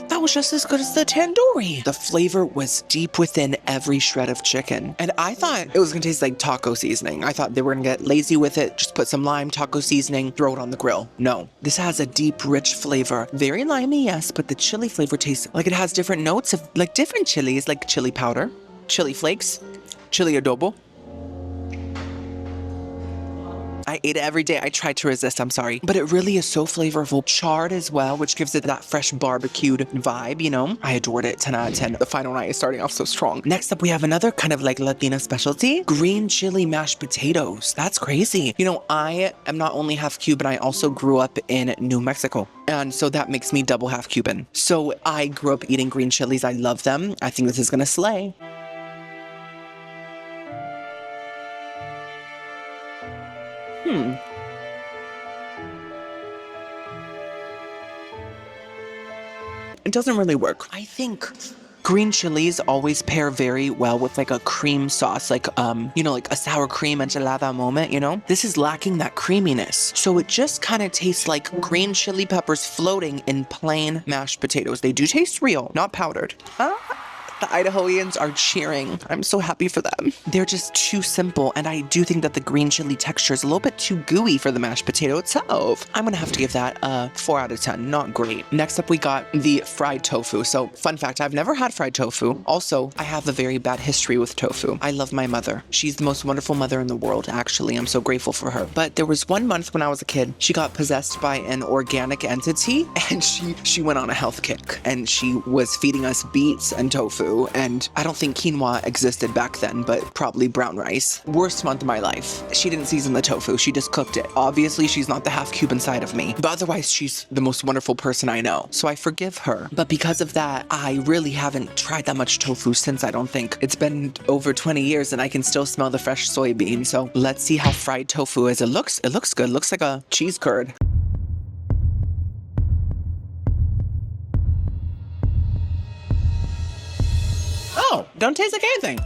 That was just as good as the tandoori. The flavor was deep within every shred of chicken. And I thought it was gonna taste like taco seasoning. I thought they were gonna get lazy with it, just put some lime, taco seasoning, throw it on the grill. No, this has a deep, rich flavor. Very limey, yes, but the chili flavor tastes like it has different notes of like different chilies, like chili powder, chili flakes, chili adobo. I ate it every day. I tried to resist, I'm sorry. But it really is so flavorful. Charred as well, which gives it that fresh barbecued vibe, you know? I adored it, 10 out of 10. The final night is starting off so strong. Next up, we have another kind of like Latina specialty, green chili mashed potatoes. That's crazy. You know, I am not only half Cuban, I also grew up in New Mexico. And so that makes me double half Cuban. So I grew up eating green chilies. I love them. I think this is gonna slay. It doesn't really work. I think green chilies always pair very well with like a cream sauce, like, you know, like a sour cream enchilada moment, you know? This is lacking that creaminess. So it just kind of tastes like green chili peppers floating in plain mashed potatoes. They do taste real, not powdered. The Idahoans are cheering. I'm so happy for them. They're just too simple, and I do think that the green chili texture is a little bit too gooey for the mashed potato itself. I'm gonna have to give that a 4 out of 10. Not great. Next up, we got the fried tofu. So, fun fact, I've never had fried tofu. Also, I have a very bad history with tofu. I love my mother. She's the most wonderful mother in the world, actually. I'm so grateful for her. But there was 1 month when I was a kid, she got possessed by an organic entity, and she went on a health kick, and she was feeding us beets and tofu. And I don't think quinoa existed back then, but probably brown rice. Worst month of my life. She didn't season the tofu, she just cooked it. Obviously, she's not the half Cuban side of me, but otherwise she's the most wonderful person I know. So I forgive her. But because of that, I really haven't tried that much tofu since, I don't think. It's been over 20 years and I can still smell the fresh soybean. So let's see how fried tofu is. It looks good. It looks like a cheese curd. Oh, don't taste like anything.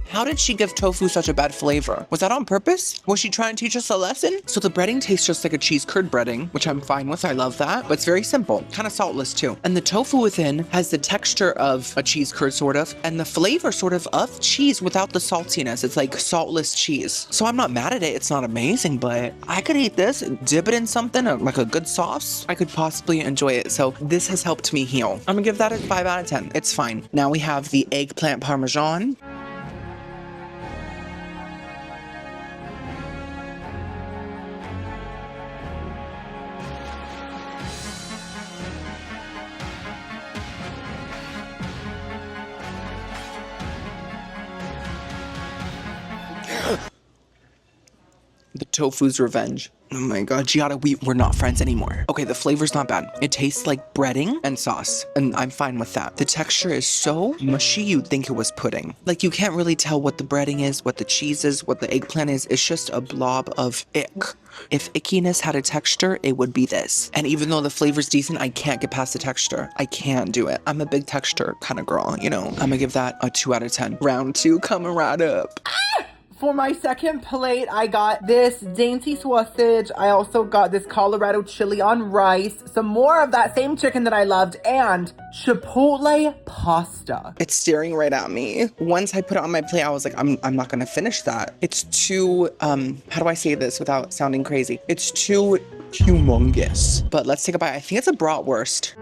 How did she give tofu such a bad flavor? Was that on purpose? Was she trying to teach us a lesson? So the breading tastes just like a cheese curd breading, which I'm fine with. I love that. But it's very simple, kind of saltless too. And the tofu within has the texture of a cheese curd sort of, and the flavor sort of cheese without the saltiness. It's like saltless cheese. So I'm not mad at it. It's not amazing, but I could eat this, dip it in something, like a good sauce. I could possibly enjoy it. So this has helped me heal. I'm gonna give that a 5 out of 10. It's fine. Now we have the eggplant parmesan. The tofu's revenge. Oh my god, Giada, we're not friends anymore. Okay, the flavor's not bad. It tastes like breading and sauce, and I'm fine with that. The texture is so mushy, you'd think it was pudding. Like, you can't really tell what the breading is, what the cheese is, what the eggplant is. It's just a blob of ick. If ickiness had a texture, it would be this. And even though the flavor's decent, I can't get past the texture. I can't do it. I'm a big texture kind of girl, you know? I'm gonna give that a 2 out of 10. Round 2 coming right up. For my second plate, I got this dainty sausage. I also got this Colorado chili on rice, some more of that same chicken that I loved, and chipotle pasta. It's staring right at me. Once I put it on my plate, I was like, I'm not gonna finish that. It's too, how do I say this without sounding crazy? It's too humongous. But let's take a bite. I think it's a bratwurst.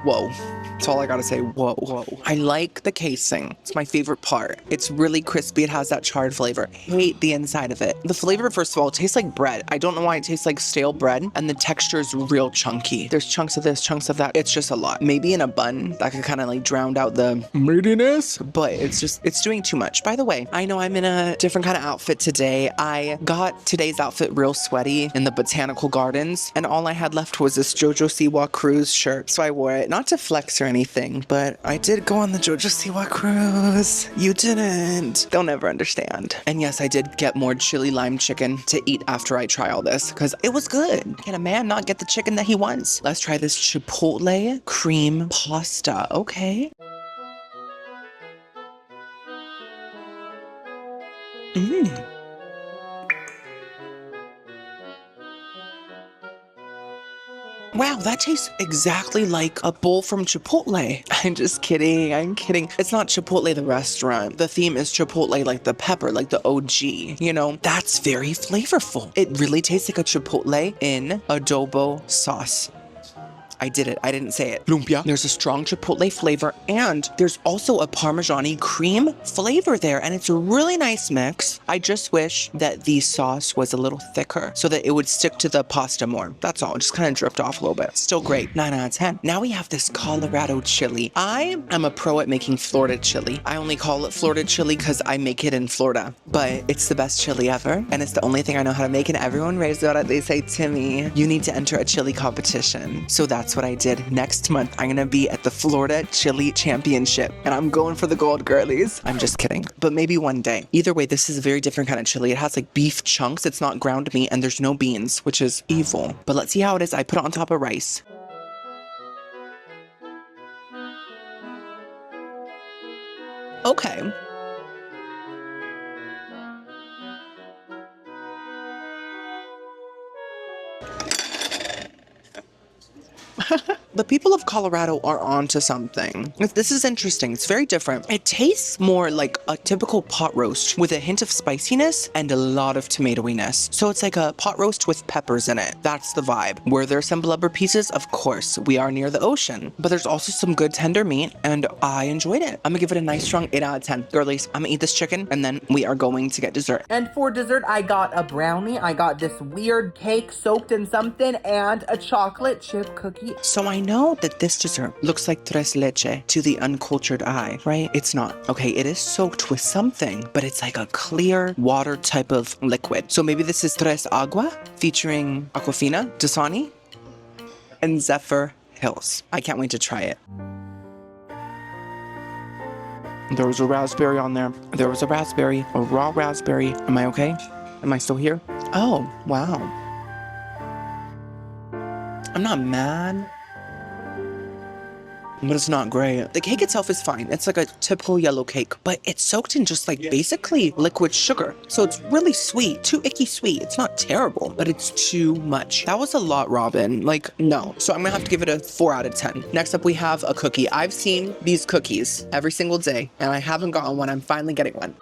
Whoa. That's all I gotta say. Whoa. I like the casing. It's my favorite part. It's really crispy. It has that charred flavor. Hate the inside of it. The flavor, first of all, tastes like bread. I don't know why it tastes like stale bread, and the texture is real chunky. There's chunks of this, chunks of that. It's just a lot. Maybe in a bun, that could kind of like drown out the meatiness, but it's doing too much. By the way, I know I'm in a different kind of outfit today. I got today's outfit real sweaty in the botanical gardens, and all I had left was this JoJo Siwa cruise shirt, so I wore it. not to flex or anything, but I did go on the JoJo Siwa cruise. You didn't. They'll never understand. And yes, I did get more chili lime chicken to eat after I try all this because it was good. Can a man not get the chicken that he wants? Let's try this chipotle cream pasta. Okay. Wow, that tastes exactly like a bowl from Chipotle. I'm just kidding. I'm kidding. It's not Chipotle the restaurant. The theme is Chipotle, like the pepper, like the OG. You know, that's very flavorful. It really tastes like a Chipotle in adobo sauce. I did it. I didn't say it. Lumpia. There's a strong chipotle flavor and there's also a Parmesan cream flavor there, and it's a really nice mix. I just wish that the sauce was a little thicker so that it would stick to the pasta more. That's all. Just kind of dripped off a little bit. Still great. 9 out of 10. Now we have this Colorado chili. I am a pro at making Florida chili. I only call it Florida chili because I make it in Florida, but it's the best chili ever, and it's the only thing I know how to make, and everyone raves about it. They say, Timmy, you need to enter a chili competition. So that's what I did. Next month, I'm gonna be at the Florida Chili Championship, and I'm going for the gold, girlies. I'm just kidding, but maybe one day. Either way, this is a very different kind of chili. It has like beef chunks. It's not ground meat, and there's no beans, which is evil. But let's see how it is. I put it on top of rice. Okay. The people of Colorado are onto something. This is interesting. It's very different. It tastes more like a typical pot roast with a hint of spiciness and a lot of tomatoiness. So it's like a pot roast with peppers in it. That's the vibe. Were there some blubber pieces? Of course. We are near the ocean. But there's also some good tender meat, and I enjoyed it. I'm gonna give it a nice strong 8 out of 10. Girlies, I'm gonna eat this chicken, and then we are going to get dessert. And for dessert, I got a brownie. I got this weird cake soaked in something and a chocolate chip cookie. So I know that this dessert looks like tres leche to the uncultured eye, right? It's not. Okay, it is soaked with something, but it's like a clear water type of liquid. So maybe this is tres agua featuring Aquafina, Dasani, and Zephyr Hills. I can't wait to try it. There was a raspberry on there. There was a raspberry, a raw raspberry. Am I okay? Am I still here? Oh, wow. I'm not mad, but it's not great. The cake itself is fine. It's like a typical yellow cake, but it's soaked in just like basically liquid sugar. So it's really sweet, too icky sweet. It's not terrible, but it's too much. That was a lot, Robin. Like, no. So I'm gonna have to give it a 4 out of 10. Next up, we have a cookie. I've seen these cookies every single day, and I haven't gotten one. I'm finally getting one.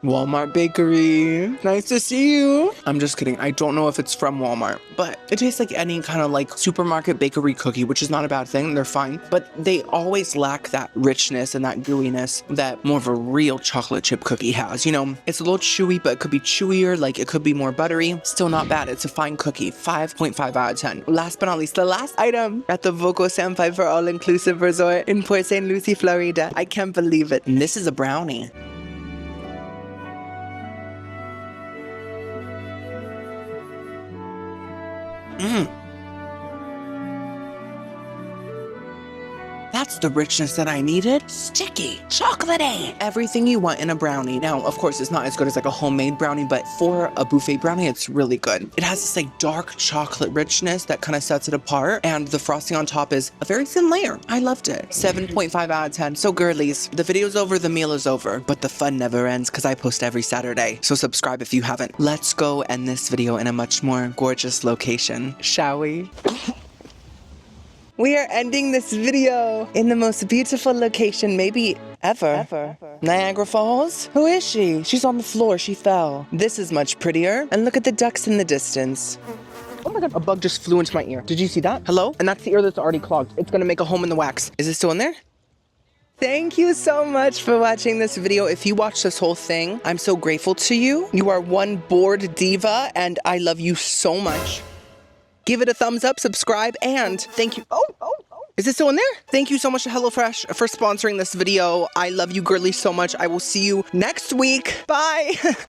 Walmart Bakery. Nice to see you. I'm just kidding. I don't know if it's from Walmart, but it tastes like any kind of like supermarket bakery cookie, which is not a bad thing. They're fine, but they always lack that richness and that gooiness that more of a real chocolate chip cookie has. You know, it's a little chewy, but it could be chewier. Like it could be more buttery. Still not bad. It's a fine cookie. 5.5 out of 10. Last but not least, the last item at the Voco Senpai for All-Inclusive Resort in Port St. Lucie, Florida. I can't believe it. And this is a brownie. That's the richness that I needed. Sticky, chocolatey, everything you want in a brownie. Now, of course, it's not as good as like a homemade brownie, but for a buffet brownie, it's really good. It has this like dark chocolate richness that kind of sets it apart, and the frosting on top is a very thin layer. I loved it. 7.5 out of 10. So girlies, the video's over, the meal is over, but the fun never ends because I post every Saturday. So subscribe if you haven't. Let's go end this video in a much more gorgeous location, shall we? We are ending this video in the most beautiful location maybe ever. Niagara Falls? Who is she? She's on the floor. She fell. This is much prettier. And look at the ducks in the distance. Oh my god, a bug just flew into my ear. Did you see that? Hello? And that's the ear that's already clogged. It's gonna make a home in the wax. Is it still in there? Thank you so much for watching this video. If you watched this whole thing, I'm so grateful to you. You are one bored diva, and I love you so much. Give it a thumbs up, subscribe, and thank you. Is it still in there? Thank you so much to HelloFresh for sponsoring this video. I love you girlies so much. I will see you next week. Bye.